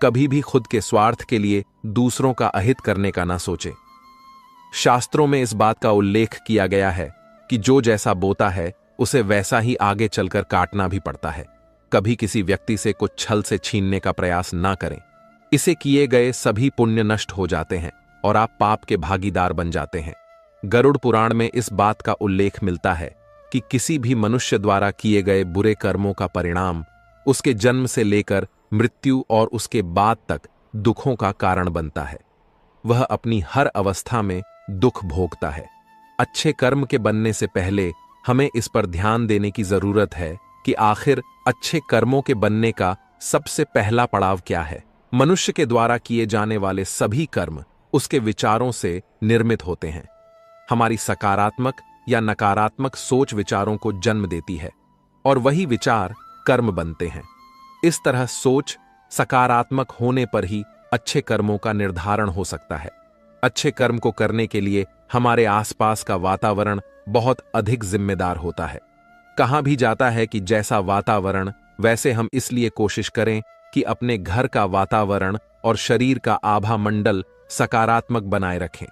कभी भी खुद के स्वार्थ के लिए दूसरों का अहित करने का ना सोचे। शास्त्रों में इस बात का उल्लेख किया गया है कि जो जैसा बोता है उसे वैसा ही आगे चलकर काटना भी पड़ता है। कभी किसी व्यक्ति से कुछ छल से छीनने का प्रयास ना करें। इसे किए गए सभी पुण्य नष्ट हो जाते हैं और आप पाप के भागीदार बन जाते हैं। गरुड़ पुराण में इस बात का उल्लेख मिलता है कि किसी भी मनुष्य द्वारा किए गए बुरे कर्मों का परिणाम उसके जन्म से लेकर मृत्यु और उसके बाद तक दुखों का कारण बनता है। वह अपनी हर अवस्था में दुख भोगता है। अच्छे कर्म के बनने से पहले हमें इस पर ध्यान देने की जरूरत है कि आखिर अच्छे कर्मों के बनने का सबसे पहला पड़ाव क्या है। मनुष्य के द्वारा किए जाने वाले सभी कर्म उसके विचारों से निर्मित होते हैं। हमारी सकारात्मक या नकारात्मक सोच विचारों को जन्म देती है और वही विचार कर्म बनते हैं। इस तरह सोच सकारात्मक होने पर ही अच्छे कर्मों का निर्धारण हो सकता है। अच्छे कर्म को करने के लिए हमारे आसपास का वातावरण बहुत अधिक जिम्मेदार होता है। कहा भी जाता है कि जैसा वातावरण वैसे हम, इसलिए कोशिश करें कि अपने घर का वातावरण और शरीर का आभा मंडल सकारात्मक बनाए रखें।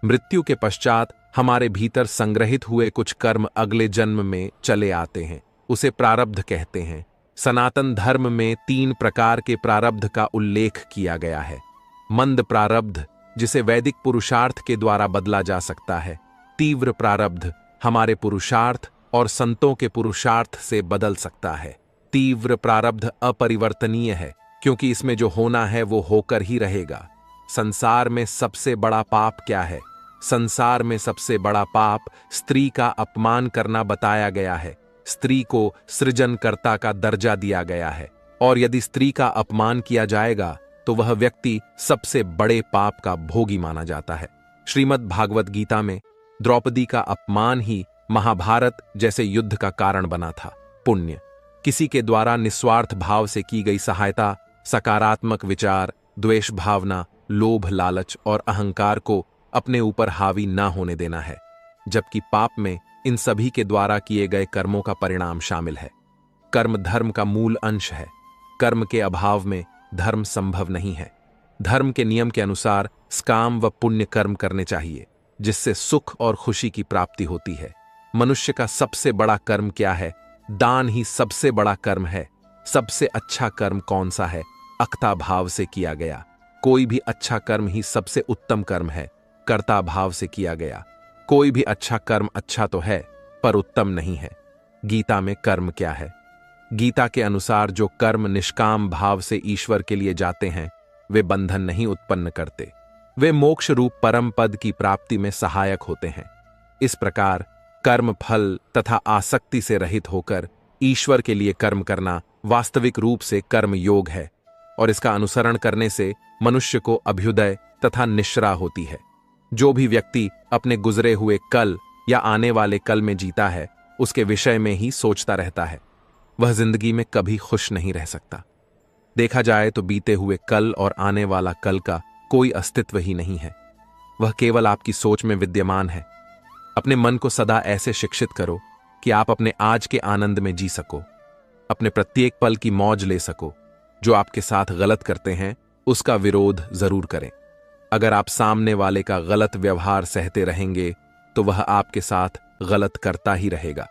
मृत्यु के पश्चात हमारे भीतर संग्रहित हुए कुछ कर्म अगले जन्म में चले आते हैं, उसे प्रारब्ध कहते हैं। सनातन धर्म में 3 प्रकार के प्रारब्ध का उल्लेख किया गया है। मंद प्रारब्ध, जिसे वैदिक पुरुषार्थ के द्वारा बदला जा सकता है। तीव्र प्रारब्ध हमारे पुरुषार्थ और संतों के पुरुषार्थ से बदल सकता है। तीव्र प्रारब्ध अपरिवर्तनीय है, क्योंकि इसमें जो होना है वो होकर ही रहेगा। संसार में सबसे बड़ा पाप क्या है? संसार में सबसे बड़ा पाप स्त्री का अपमान करना बताया गया है। स्त्री को सृजनकर्ता का दर्जा दिया गया है, और यदि स्त्री का अपमान किया जाएगा तो वह व्यक्ति सबसे बड़े पाप का भोगी माना जाता है। श्रीमद् भागवत गीता में द्रौपदी का अपमान ही महाभारत जैसे युद्ध का कारण बना था। पुण्य, किसी के द्वारा निस्वार्थ भाव से की गई सहायता, सकारात्मक विचार, द्वेष भावना, लोभ, लालच और अहंकार को अपने ऊपर हावी ना होने देना है। जबकि पाप में इन सभी के द्वारा किए गए कर्मों का परिणाम शामिल है। कर्म धर्म का मूल अंश है। कर्म के अभाव में धर्म संभव नहीं है। धर्म के नियम के अनुसार सकाम व पुण्य कर्म करने चाहिए, जिससे सुख और खुशी की प्राप्ति होती है। मनुष्य का सबसे बड़ा कर्म क्या है? दान ही सबसे बड़ा कर्म है। सबसे अच्छा कर्म कौन सा है? अक्ता भाव से किया गया। कोई भी अच्छा कर्म ही सबसे उत्तम कर्म है, कर्ता भाव से किया गया। कोई भी अच्छा कर्म अच्छा तो है, पर उत्तम नहीं है। गीता में कर्म क्या है? गीता के अनुसार जो कर्म निष्काम भाव से ईश्वर के लिए जाते हैं, वे बंधन नहीं उत्पन्न करते। वे मोक्ष रूप परम पद की प्राप्ति में सहायक होते हैं। इस प्रकार कर्म फल तथा आसक्ति से रहित होकर ईश्वर के लिए कर्म करना वास्तविक रूप से कर्म योग है, और इसका अनुसरण करने से मनुष्य को अभ्युदय तथा निश्रा होती है। जो भी व्यक्ति अपने गुजरे हुए कल या आने वाले कल में जीता है, उसके विषय में ही सोचता रहता है, वह जिंदगी में कभी खुश नहीं रह सकता। देखा जाए तो बीते हुए कल और आने वाला कल का कोई अस्तित्व ही नहीं है। वह केवल आपकी सोच में विद्यमान है। अपने मन को सदा ऐसे शिक्षित करो कि आप अपने आज के आनंद में जी सको, अपने प्रत्येक पल की मौज ले सको। जो आपके साथ गलत करते हैं, उसका विरोध जरूर करें। अगर आप सामने वाले का गलत व्यवहार सहते रहेंगे, तो वह आपके साथ गलत करता ही रहेगा।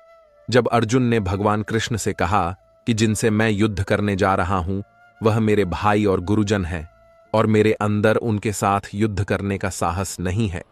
जब अर्जुन ने भगवान कृष्ण से कहा कि जिनसे मैं युद्ध करने जा रहा हूं, वह मेरे भाई और गुरुजन हैं, और मेरे अंदर उनके साथ युद्ध करने का साहस नहीं है,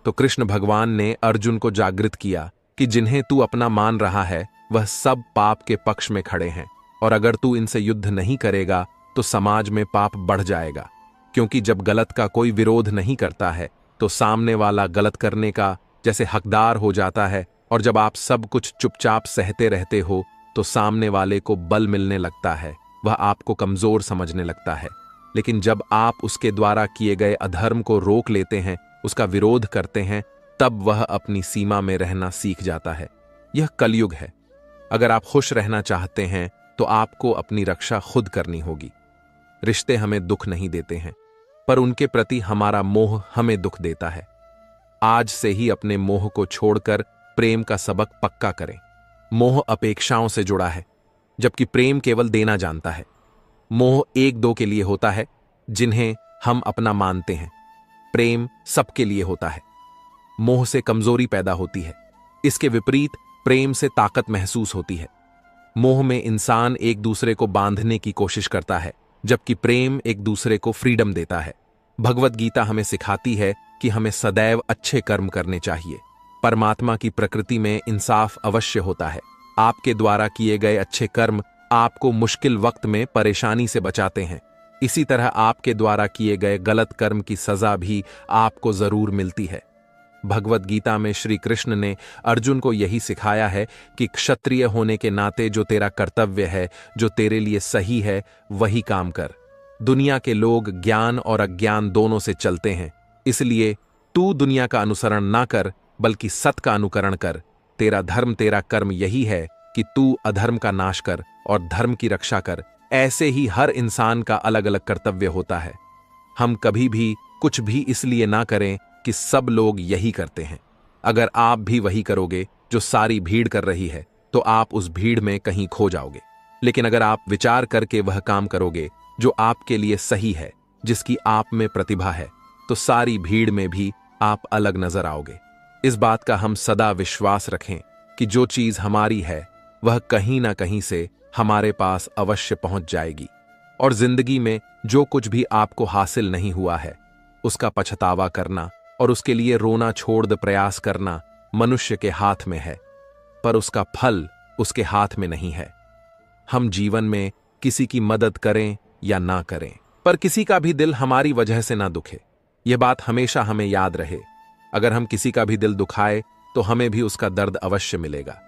तो कृष्ण भगवान ने अर्जुन को जागृत किया कि जिन्हें तू अपना मान रहा है, वह सब पाप के पक्ष में खड़े हैं, और अगर तू इनसे युद्ध नहीं करेगा तो समाज में पाप बढ़ जाएगा। क्योंकि जब गलत का कोई विरोध नहीं करता है, तो सामने वाला गलत करने का जैसे हकदार हो जाता है, और जब आप सब कुछ चुपचाप सहते रहते हो, तो सामने वाले को बल मिलने लगता है, वह आपको कमजोर समझने लगता है। लेकिन जब आप उसके द्वारा किए गए अधर्म को रोक लेते हैं, उसका विरोध करते हैं, तब वह अपनी सीमा में रहना सीख जाता है। यह कलयुग है। अगर आप खुश रहना चाहते हैं, तो आपको अपनी रक्षा खुद करनी होगी। रिश्ते हमें दुख नहीं देते हैं, पर उनके प्रति हमारा मोह हमें दुख देता है। आज से ही अपने मोह को छोड़कर प्रेम का सबक पक्का करें। मोह अपेक्षाओं से जुड़ा है, जबकि प्रेम केवल देना जानता है। मोह एक दो के लिए होता है, जिन्हें हम अपना मानते हैं। प्रेम सबके लिए होता है। मोह से कमजोरी पैदा होती है। इसके विपरीत प्रेम से ताकत महसूस होती है। मोह में इंसान एक दूसरे को बांधने की कोशिश करता है, जबकि प्रेम एक दूसरे को फ्रीडम देता है। भगवत गीता हमें सिखाती है कि हमें सदैव अच्छे कर्म करने चाहिए। परमात्मा की प्रकृति में इंसाफ अवश्य होता है। आपके द्वारा किए गए अच्छे कर्म आपको मुश्किल वक्त में परेशानी से बचाते हैं। इसी तरह आपके द्वारा किए गए गलत कर्म की सजा भी आपको जरूर मिलती है। भगवत गीता में श्री कृष्ण ने अर्जुन को यही सिखाया है कि क्षत्रिय होने के नाते जो तेरा कर्तव्य है, जो तेरे लिए सही है, वही काम कर। दुनिया के लोग ज्ञान और अज्ञान दोनों से चलते हैं, इसलिए तू दुनिया का अनुसरण ना कर, बल्कि सत का अनुकरण कर। तेरा धर्म, तेरा कर्म यही है कि तू अधर्म का नाश कर और धर्म की रक्षा कर। ऐसे ही हर इंसान का अलग अलग कर्तव्य होता है। हम कभी भी कुछ भी इसलिए ना करें कि सब लोग यही करते हैं। अगर आप भी वही करोगे जो सारी भीड़ कर रही है तो आप उस भीड़ में कहीं खो जाओगे। लेकिन अगर आप विचार करके वह काम करोगे जो आपके लिए सही है, जिसकी आप में प्रतिभा है, तो सारी भीड़ में भी आप अलग नजर आओगे। इस बात का हम सदा विश्वास रखें कि जो चीज हमारी है वह कहीं ना कहीं से हमारे पास अवश्य पहुंच जाएगी। और जिंदगी में जो कुछ भी आपको हासिल नहीं हुआ है उसका पछतावा करना और उसके लिए रोना छोड़ दे प्रयास करना मनुष्य के हाथ में है, पर उसका फल उसके हाथ में नहीं है। हम जीवन में किसी की मदद करें या ना करें, पर किसी का भी दिल हमारी वजह से ना दुखे। यह बात हमेशा हमें याद रहे। अगर हम किसी का भी दिल दुखाए तो हमें भी उसका दर्द अवश्य मिलेगा।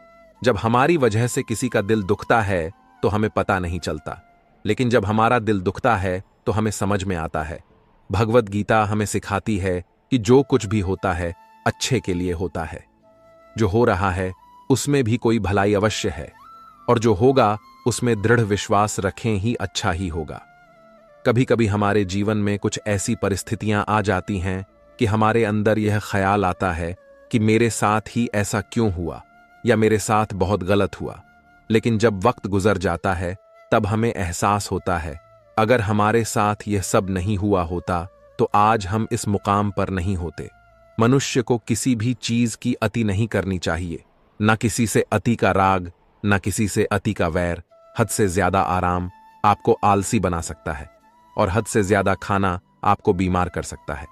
जब हमारी वजह से किसी का दिल दुखता है तो हमें पता नहीं चलता, लेकिन जब हमारा दिल दुखता है तो हमें समझ में आता है। भगवत गीता हमें सिखाती है कि जो कुछ भी होता है अच्छे के लिए होता है। जो हो रहा है उसमें भी कोई भलाई अवश्य है, और जो होगा उसमें दृढ़ विश्वास रखें ही अच्छा ही होगा। कभी कभी हमारे जीवन में कुछ ऐसी परिस्थितियां आ जाती हैं कि हमारे अंदर यह ख्याल आता है कि मेरे साथ ही ऐसा क्यों हुआ, या मेरे साथ बहुत गलत हुआ। लेकिन जब वक्त गुजर जाता है तब हमें एहसास होता है अगर हमारे साथ यह सब नहीं हुआ होता तो आज हम इस मुकाम पर नहीं होते। मनुष्य को किसी भी चीज की अति नहीं करनी चाहिए, न किसी से अति का राग, न किसी से अति का वैर। हद से ज्यादा आराम आपको आलसी बना सकता है, और हद से ज्यादा खाना आपको बीमार कर सकता है।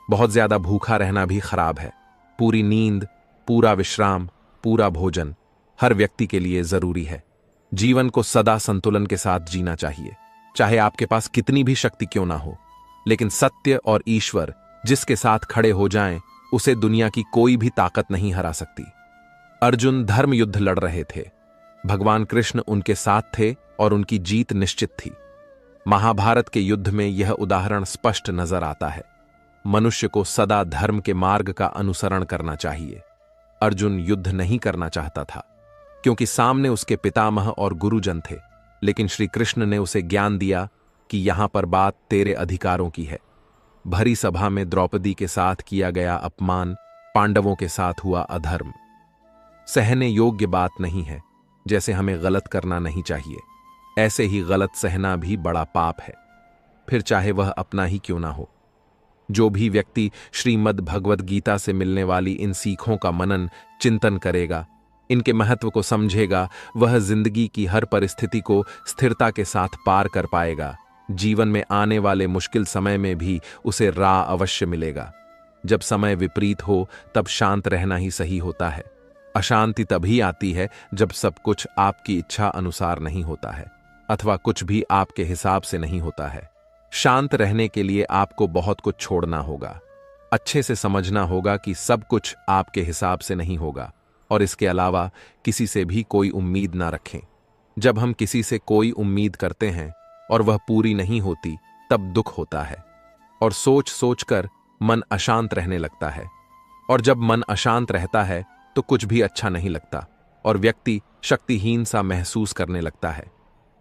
बहुत ज्यादा भूखा रहना भी खराब है। पूरी नींद, पूरा विश्राम, पूरा भोजन हर व्यक्ति के लिए जरूरी है। जीवन को सदा संतुलन के साथ जीना चाहिए, चाहे आपके पास कितनी भी शक्ति क्यों ना हो। लेकिन सत्य और ईश्वर जिसके साथ खड़े हो जाएं, उसे दुनिया की कोई भी ताकत नहीं हरा सकती। अर्जुन धर्म युद्ध लड़ रहे थे। भगवान कृष्ण उनके साथ थे और उनकी जीत निश्चित थी। महाभारत के युद्ध में यह उदाहरण स्पष्ट नजर आता है। मनुष्य को सदा धर्म के मार्ग का अनुसरण करना चाहिए। अर्जुन युद्ध नहीं करना चाहता था क्योंकि सामने उसके पितामह और गुरुजन थे, लेकिन श्री कृष्ण ने उसे ज्ञान दिया कि यहां पर बात तेरे अधिकारों की है। भरी सभा में द्रौपदी के साथ किया गया अपमान पांडवों के साथ हुआ अधर्म। सहने योग्य बात नहीं है। जैसे हमें गलत करना नहीं चाहिए, ऐसे ही गलत सहना भी बड़ा पाप है, फिर चाहे वह अपना ही क्यों ना हो। जो भी व्यक्ति श्रीमद् भगवद गीता से मिलने वाली इन सीखों का मनन चिंतन करेगा, इनके महत्व को समझेगा, वह जिंदगी की हर परिस्थिति को स्थिरता के साथ पार कर पाएगा। जीवन में आने वाले मुश्किल समय में भी उसे राह अवश्य मिलेगा। जब समय विपरीत हो तब शांत रहना ही सही होता है। अशांति तभी आती है जब सब कुछ आपकी इच्छा अनुसार नहीं होता है, अथवा कुछ भी आपके हिसाब से नहीं होता है। शांत रहने के लिए आपको बहुत कुछ छोड़ना होगा। अच्छे से समझना होगा कि सब कुछ आपके हिसाब से नहीं होगा, और इसके अलावा किसी से भी कोई उम्मीद ना रखें। जब हम किसी से कोई उम्मीद करते हैं और वह पूरी नहीं होती तब दुख होता है, और सोच सोच कर मन अशांत रहने लगता है। और जब मन अशांत रहता है तो कुछ भी अच्छा नहीं लगता और व्यक्ति शक्तिहीन सा महसूस करने लगता है।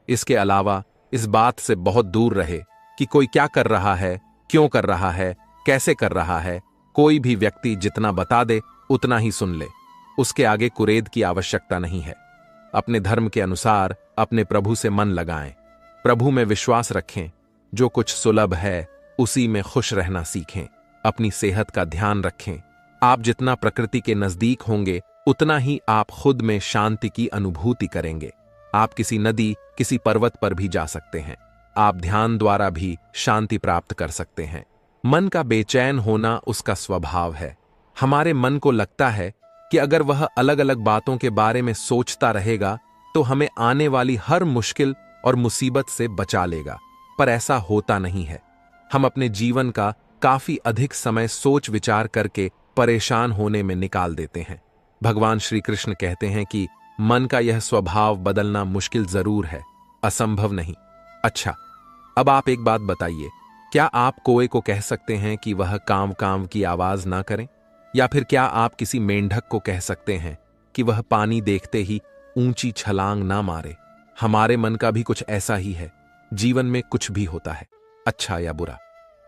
इसके अलावा इस बात से बहुत दूर रहे कि कोई क्या कर रहा है, क्यों कर रहा है, कैसे कर रहा है। कोई भी व्यक्ति जितना बता दे उतना ही सुन ले, उसके आगे कुरेद की आवश्यकता नहीं है। अपने धर्म के अनुसार अपने प्रभु से मन लगाएं, प्रभु में विश्वास रखें। जो कुछ सुलभ है उसी में खुश रहना सीखें। अपनी सेहत का ध्यान रखें। आप जितना प्रकृति के नजदीक होंगे उतना ही आप खुद में शांति की अनुभूति करेंगे। आप किसी नदी, किसी पर्वत पर भी जा सकते हैं। आप ध्यान द्वारा भी शांति प्राप्त कर सकते हैं। मन का बेचैन होना उसका स्वभाव है। हमारे मन को लगता है कि अगर वह अलग अलग बातों के बारे में सोचता रहेगा तो हमें आने वाली हर मुश्किल और मुसीबत से बचा लेगा, पर ऐसा होता नहीं है। हम अपने जीवन का काफी अधिक समय सोच विचार करके परेशान होने में निकाल देते हैं। भगवान श्री कृष्ण कहते हैं कि मन का यह स्वभाव बदलना मुश्किल जरूर है, असंभव नहीं। अच्छा, अब आप एक बात बताइए, क्या आप कोए को कह सकते हैं कि वह कांव कांव की आवाज ना करें? या फिर क्या आप किसी मेंढक को कह सकते हैं कि वह पानी देखते ही ऊंची छलांग ना मारे? हमारे मन का भी कुछ ऐसा ही है। जीवन में कुछ भी होता है, अच्छा या बुरा।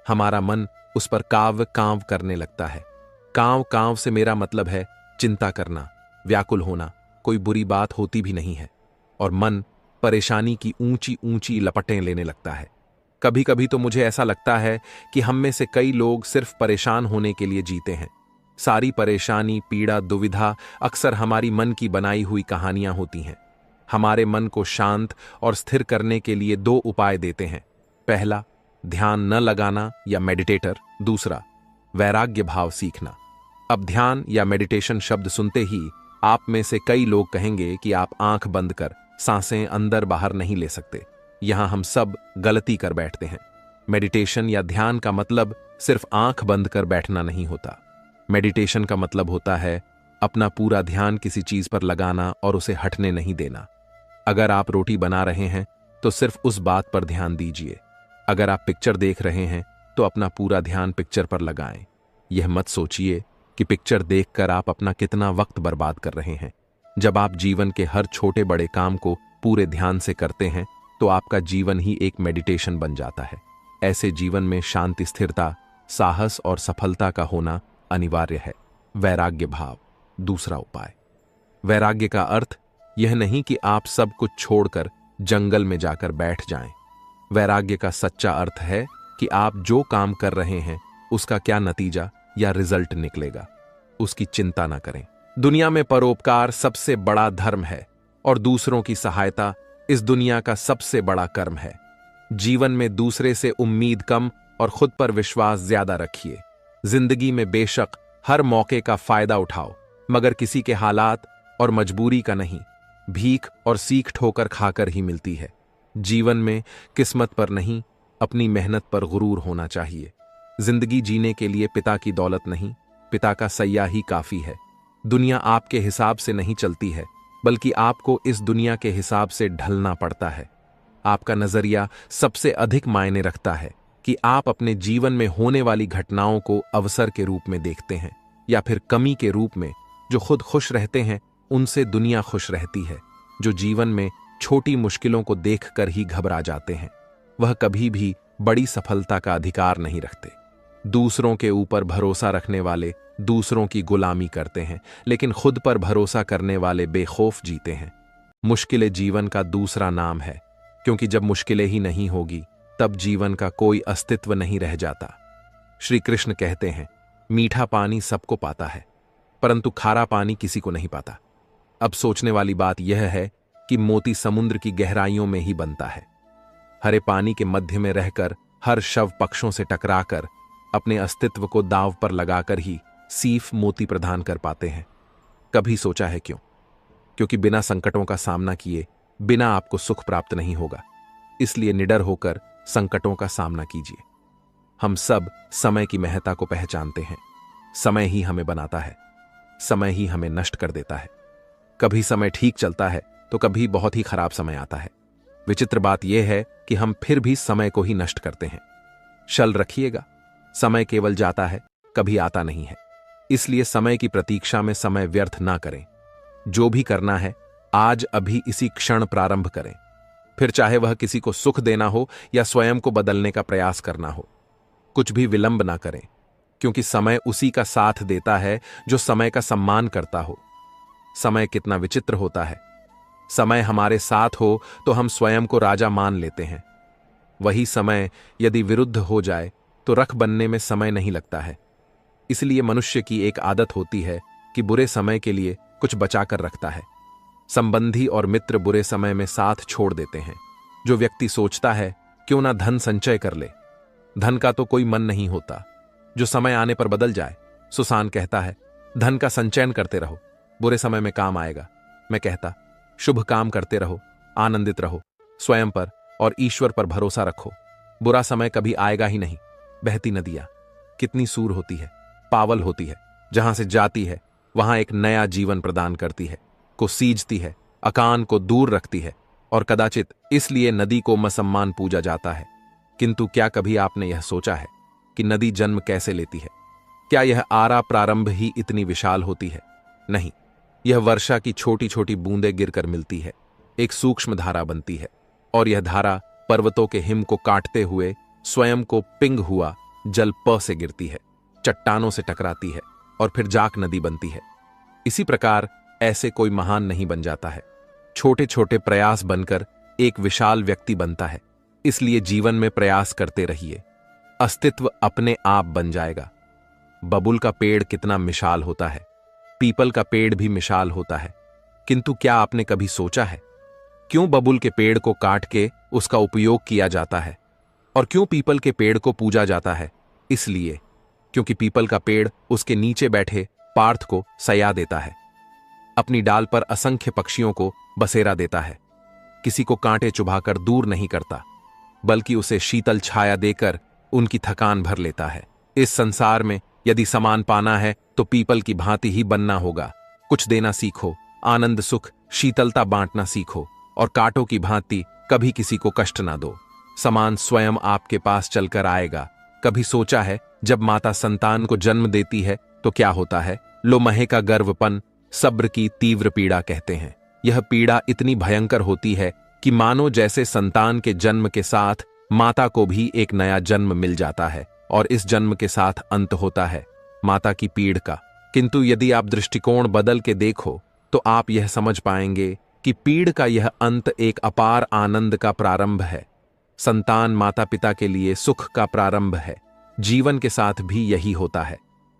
हमारा मन उस पर काव कांव करने लगता है। कांव कांव से मेरा मतलब है चिंता करना, व्याकुल होना, कोई बुरी बात होती भी नहीं है। और मन परेशानी की ऊंची ऊंची लपटें लेने लगता है। कभी कभी तो मुझे ऐसा लगता है कि हम में से कई लोग सिर्फ परेशान होने के लिए जीते हैं। सारी परेशानी, पीड़ा, दुविधा अक्सर हमारी मन की बनाई हुई कहानियां होती हैं। हमारे मन को शांत और स्थिर करने के लिए दो उपाय देते हैं। पहला, ध्यान न लगाना या मेडिटेटर। दूसरा, वैराग्य भाव सीखना। अब ध्यान या मेडिटेशन शब्द सुनते ही आप में से कई लोग कहेंगे कि आप आंख बंद कर सांसें अंदर बाहर नहीं ले सकते। यहां हम सब गलती कर बैठते हैं। मेडिटेशन या ध्यान का मतलब सिर्फ आंख बंद कर बैठना नहीं होता। मेडिटेशन का मतलब होता है अपना पूरा ध्यान किसी चीज पर लगाना और उसे हटने नहीं देना। अगर आप रोटी बना रहे हैं तो सिर्फ उस बात पर ध्यान दीजिए। अगर आप पिक्चर देख रहे हैं तो अपना पूरा ध्यान पिक्चर पर लगाएं। यह मत सोचिए कि पिक्चर देखकर आप अपना कितना वक्त बर्बाद कर रहे हैं। जब आप जीवन के हर छोटे बड़े काम को पूरे ध्यान से करते हैं तो आपका जीवन ही एक मेडिटेशन बन जाता है। ऐसे जीवन में शांति, स्थिरता, साहस और सफलता का होना अनिवार्य है। वैराग्य भाव, दूसरा उपाय। वैराग्य का अर्थ यह नहीं कि आप सब कुछ छोड़कर जंगल में जाकर बैठ जाएं। वैराग्य का सच्चा अर्थ है कि आप जो काम कर रहे हैं उसका क्या नतीजा या रिजल्ट निकलेगा, उसकी चिंता ना करें। दुनिया में परोपकार सबसे बड़ा धर्म है और दूसरों की सहायता इस दुनिया का सबसे बड़ा कर्म है। जीवन में दूसरे से उम्मीद कम और खुद पर विश्वास ज्यादा रखिए। जिंदगी में बेशक हर मौके का फायदा उठाओ, मगर किसी के हालात और मजबूरी का नहीं। भीख और सीख ठोकर खाकर ही मिलती है। जीवन में किस्मत पर नहीं, अपनी मेहनत पर गुरूर होना चाहिए। जिंदगी जीने के लिए पिता की दौलत नहीं, पिता का सैया ही काफी है। दुनिया आपके हिसाब से नहीं चलती है, बल्कि आपको इस दुनिया के हिसाब से ढलना पड़ता है। आपका नजरिया सबसे अधिक मायने रखता है कि आप अपने जीवन में होने वाली घटनाओं को अवसर के रूप में देखते हैं या फिर कमी के रूप में। जो खुद खुश रहते हैं उनसे दुनिया खुश रहती है। जो जीवन में छोटी मुश्किलों को देखकर ही घबरा जाते हैं वह कभी भी बड़ी सफलता का अधिकार नहीं रखते। दूसरों के ऊपर भरोसा रखने वाले दूसरों की गुलामी करते हैं, लेकिन खुद पर भरोसा करने वाले बेखौफ जीते हैं। मुश्किलें जीवन का दूसरा नाम है, क्योंकि जब मुश्किलें ही नहीं होगी तब जीवन का कोई अस्तित्व नहीं रह जाता। श्री कृष्ण कहते हैं, मीठा पानी सबको पाता है परंतु खारा पानी किसी को नहीं पाता। अब सोचने वाली बात यह है कि मोती समुद्र की गहराइयों में ही बनता है। हरे पानी के मध्य में रहकर हर शव पक्षों से टकराकर अपने अस्तित्व को दांव पर लगाकर ही सीफ मोती प्रदान कर पाते हैं। कभी सोचा है क्यों? क्योंकि बिना संकटों का सामना किए बिना आपको सुख प्राप्त नहीं होगा। इसलिए निडर होकर संकटों का सामना कीजिए। हम सब समय की महत्ता को पहचानते हैं। समय ही हमें बनाता है, समय ही हमें नष्ट कर देता है। कभी समय ठीक चलता है तो कभी बहुत ही खराब समय आता है। विचित्र बात यह है कि हम फिर भी समय को ही नष्ट करते हैं। शल रखिएगा, समय केवल जाता है, कभी आता नहीं है। इसलिए समय की प्रतीक्षा में समय व्यर्थ ना करें। जो भी करना है आज अभी इसी क्षण प्रारंभ करें, फिर चाहे वह किसी को सुख देना हो या स्वयं को बदलने का प्रयास करना हो। कुछ भी विलंब ना करें, क्योंकि समय उसी का साथ देता है जो समय का सम्मान करता हो। समय कितना विचित्र होता है। समय हमारे साथ हो तो हम स्वयं को राजा मान लेते हैं। वही समय यदि विरुद्ध हो जाए तो रख बनने में समय नहीं लगता है। इसलिए मनुष्य की एक आदत होती है कि बुरे समय के लिए कुछ बचा कर रखता है। संबंधी और मित्र बुरे समय में साथ छोड़ देते हैं। जो व्यक्ति सोचता है क्यों ना धन संचय कर ले, धन का तो कोई मन नहीं होता जो समय आने पर बदल जाए। सुसान कहता है, धन का संचयन करते रहो, बुरे समय में काम आएगा। मैं कहता, शुभ काम करते रहो, आनंदित रहो, स्वयं पर और ईश्वर पर भरोसा रखो। बुरा समय कभी आएगा ही नहीं। बहती नदियां कितनी सूर होती है, पावल होती है, जहां से जाती है वहां एक नया जीवन प्रदान करती है, को सींचती है, अकान को दूर रखती है, और कदाचित इसलिए नदी को मसम्मान पूजा जाता है। किंतु क्या कभी आपने यह सोचा है कि नदी जन्म कैसे लेती है? क्या यह आरा प्रारंभ ही इतनी विशाल होती है? नहीं, यह वर्षा की छोटी छोटी बूंदें गिरकर मिलती है, एक सूक्ष्म धारा बनती है, और यह धारा पर्वतों के हिम को काटते हुए स्वयं को पिंग हुआ जल प से गिरती है, चट्टानों से टकराती है और फिर जाक नदी बनती है। इसी प्रकार ऐसे कोई महान नहीं बन जाता है, छोटे छोटे प्रयास बनकर एक विशाल व्यक्ति बनता है। इसलिए जीवन में प्रयास करते रहिए, अस्तित्व अपने आप बन जाएगा। बबुल का पेड़ कितना मिसाल होता है, पीपल का पेड़ भी मिसाल होता है, किंतु क्या आपने कभी सोचा है क्यों बबुल के पेड़ को काट के उसका उपयोग किया जाता है और क्यों पीपल के पेड़ को पूजा जाता है? इसलिए क्योंकि पीपल का पेड़ उसके नीचे बैठे पार्थ को सया देता है, अपनी डाल पर असंख्य पक्षियों को बसेरा देता है, किसी को कांटे चुभाकर दूर नहीं करता, बल्कि उसे शीतल छाया देकर उनकी थकान भर लेता है। इस संसार में यदि समान पाना है तो पीपल की भांति ही बनना होगा। कुछ देना सीखो, आनंद सुख शीतलता बांटना सीखो और कांटों की भांति कभी किसी को कष्ट ना दो। समान स्वयं आपके पास चलकर आएगा। कभी सोचा है जब माता संतान को जन्म देती है तो क्या होता है? लोमहे का गर्वपन, सब्र की तीव्र पीड़ा कहते हैं। यह पीड़ा इतनी भयंकर होती है कि मानो जैसे संतान के जन्म के साथ माता को भी एक नया जन्म मिल जाता है और इस जन्म के साथ अंत होता है माता की पीड़ का। किंतु यदि आप दृष्टिकोण बदल के देखो तो आप यह समझ पाएंगे कि पीड़ का यह अंत एक अपार आनंद का प्रारंभ है। संतान माता पिता के लिए सुख का प्रारंभ है। जीवन के साथ भी यही होता है।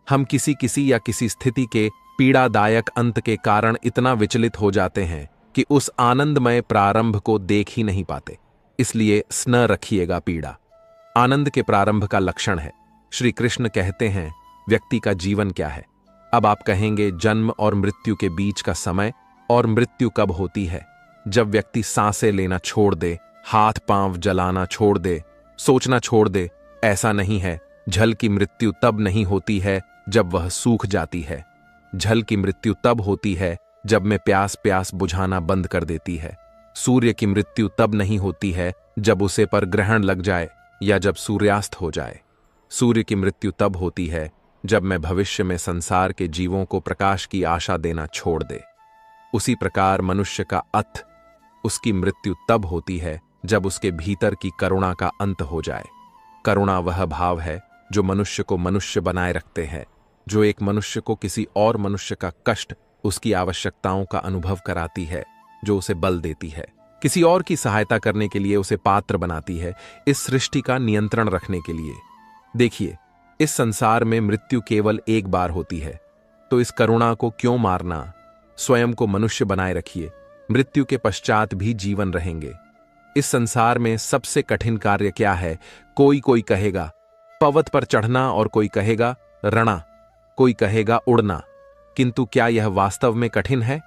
हम किसी या किसी स्थिति के पीड़ादायक अंत के कारण इतना विचलित हो जाते हैं कि उस आनंदमय प्रारंभ को देख ही नहीं पाते। इसलिए स्न रखिएगा पीड़ा आनंद के प्रारंभ का लक्षण है। श्री कृष्ण कहते हैं व्यक्ति का जीवन क्या है? अब आप कहेंगे जन्म और मृत्यु के बीच का समय। और मृत्यु कब होती है? जब व्यक्ति सांसें लेना छोड़ दे, हाथ पांव जलाना छोड़ दे, सोचना छोड़ दे। ऐसा नहीं है। जल की मृत्यु तब नहीं होती है जब वह सूख जाती है। जल की मृत्यु तब होती है जब में प्यास बुझाना बंद कर देती है। सूर्य की मृत्यु तब नहीं होती है जब उसे पर ग्रहण लग जाए या जब सूर्यास्त हो जाए। सूर्य की मृत्यु तब होती है जब मैं भविष्य में संसार के जीवों को प्रकाश की आशा देना छोड़ दे। उसी प्रकार मनुष्य का अथ उसकी मृत्यु तब होती है जब उसके भीतर की करुणा का अंत हो जाए। करुणा वह भाव है जो मनुष्य को मनुष्य बनाए रखते हैं, जो एक मनुष्य को किसी और मनुष्य का कष्ट, उसकी आवश्यकताओं का अनुभव कराती है, जो उसे बल देती है, किसी और की सहायता करने के लिए उसे पात्र बनाती है, इस सृष्टि का नियंत्रण रखने के लिए। देखिए, इस संसार में मृत्यु केवल एक बार होती है, तो इस करुणा को क्यों मारना? स्वयं को मनुष्य बनाए रखिए, मृत्यु के पश्चात भी जीवन रहेंगे। इस संसार में सबसे कठिन कार्य क्या है? कोई कहेगा पर्वत पर चढ़ना और कोई कहेगा रणा, कोई कहेगा उड़ना। किंतु क्या यह वास्तव में कठिन है?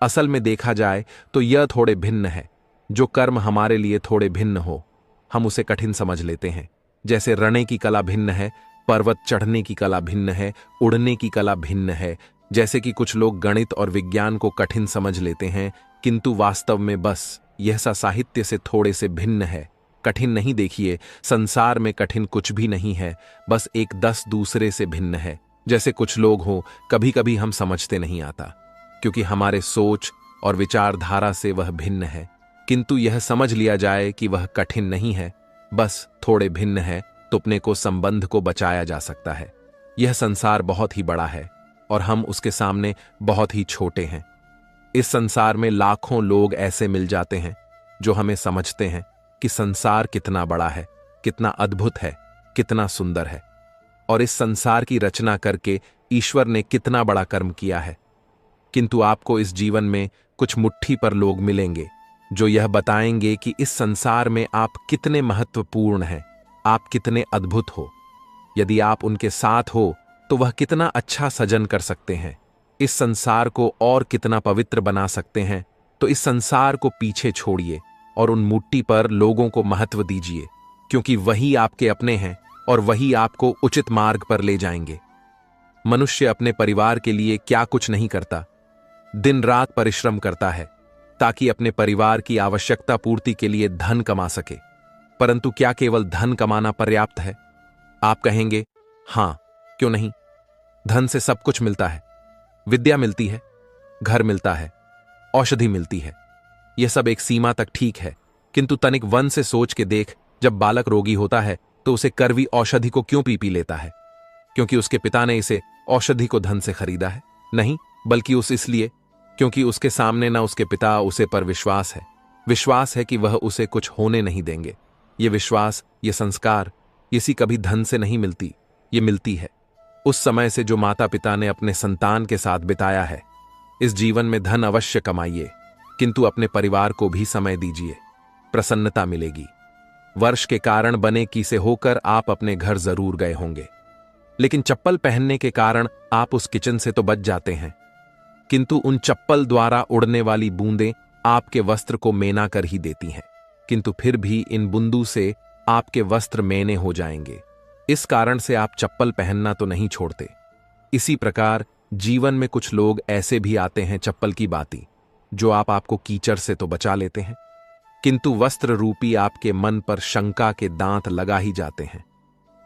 असल में देखा जाए तो यह थोड़े भिन्न है। जो कर्म हमारे लिए थोड़े भिन्न हो, हम उसे कठिन समझ लेते हैं। जैसे रणे की कला भिन्न है, पर्वत चढ़ने की कला भिन्न है, उड़ने की कला भिन्न है। जैसे कि कुछ लोग गणित और विज्ञान को कठिन समझ लेते हैं, किंतु वास्तव में बस यह सा साहित्य से थोड़े से भिन्न है। कठिन नहीं, देखिए, संसार में कठिन कुछ भी नहीं है, बस एक 10 दूसरे से भिन्न है। जैसे कुछ लोग हों, कभी कभी हम समझते नहीं आता, क्योंकि हमारे सोच और विचारधारा से वह भिन्न है। किंतु यह समझ लिया जाए कि वह कठिन नहीं है, बस थोड़े भिन्न है, तो अपने को संबंध को बचाया जा सकता है। यह संसार बहुत ही बड़ा है और हम उसके सामने बहुत ही छोटे हैं। इस संसार में लाखों लोग ऐसे मिल जाते हैं जो हमें समझते हैं कि संसार कितना बड़ा है, कितना अद्भुत है, कितना सुंदर है, और इस संसार की रचना करके ईश्वर ने कितना बड़ा कर्म किया है। किंतु आपको इस जीवन में कुछ मुट्ठी पर लोग मिलेंगे जो यह बताएंगे कि इस संसार में आप कितने महत्वपूर्ण हैं, आप कितने अद्भुत हो। यदि आप उनके साथ हो तो वह कितना अच्छा सजन कर सकते हैं, इस संसार को और कितना पवित्र बना सकते हैं। तो इस संसार को पीछे छोड़िए और उन मुट्ठी पर लोगों को महत्व दीजिए, क्योंकि वही आपके अपने हैं और वही आपको उचित मार्ग पर ले जाएंगे। मनुष्य अपने परिवार के लिए क्या कुछ नहीं करता, दिन रात परिश्रम करता है ताकि अपने परिवार की आवश्यकता पूर्ति के लिए धन कमा सके। परंतु क्या केवल धन कमाना पर्याप्त है? आप कहेंगे हां, क्यों नहीं, धन से सब कुछ मिलता है, विद्या मिलती है, घर मिलता है, औषधि मिलती है, यह सब एक सीमा तक ठीक है। किंतु तनिक वन से सोच के देख, जब बालक रोगी होता है तो उसे कड़वी औषधि को क्यों पी लेता है? क्योंकि उसके पिता ने इसे औषधि को धन से खरीदा है? नहीं, बल्कि इसलिए क्योंकि उसके सामने ना उसके पिता उसे पर विश्वास है कि वह उसे कुछ होने नहीं देंगे। ये विश्वास, ये संस्कार, इसी कभी धन से नहीं मिलती, ये मिलती है उस समय से जो माता पिता ने अपने संतान के साथ बिताया है। इस जीवन में धन अवश्य कमाइए, किंतु अपने परिवार को भी समय दीजिए, प्रसन्नता मिलेगी। वर्ष के कारण बने की से होकर आप अपने घर जरूर गए होंगे, लेकिन चप्पल पहनने के कारण आप उस किचन से तो बच जाते हैं, किंतु उन चप्पल द्वारा उड़ने वाली बूंदें आपके वस्त्र को मेना कर ही देती हैं, किंतु फिर भी इन बूंदों से आपके वस्त्र मेने हो जाएंगे। इस कारण से आप चप्पल पहनना तो नहीं छोड़ते। इसी प्रकार जीवन में कुछ लोग ऐसे भी आते हैं चप्पल की बाती, जो आपको कीचड़ से तो बचा लेते हैं, किंतु वस्त्र रूपी आपके मन पर शंका के दांत लगा ही जाते हैं।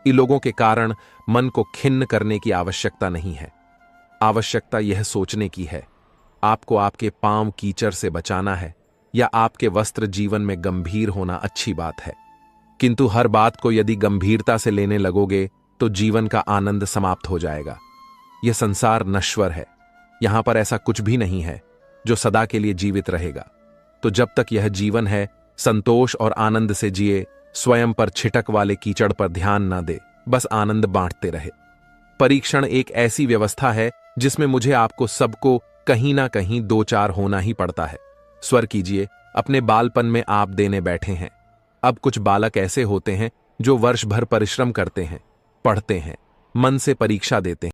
इन लोगों के कारण मन को खिन्न करने की आवश्यकता नहीं है। आवश्यकता यह सोचने की है, आपको आपके पांव कीचड़ से बचाना है या आपके वस्त्र जीवन में गंभीर होना अच्छी बात है। किंतु हर बात को यदि गंभीरता से लेने लगोगे तो जीवन का आनंद समाप्त हो जाएगा। यह संसार नश्वर है, यहां पर ऐसा कुछ भी नहीं है जो सदा के लिए जीवित रहेगा। तो जब तक यह जीवन है, संतोष और आनंद से जिए, स्वयं पर छिटक वाले कीचड़ पर ध्यान न दे, बस आनंद बांटते रहे। परीक्षण एक ऐसी व्यवस्था है जिसमें मुझे आपको सबको कहीं ना कहीं दो चार होना ही पड़ता है। स्वर कीजिए, अपने बालपन में आप देने बैठे हैं। अब कुछ बालक ऐसे होते हैं जो वर्ष भर परिश्रम करते हैं, पढ़ते हैं, मन से परीक्षा देते हैं।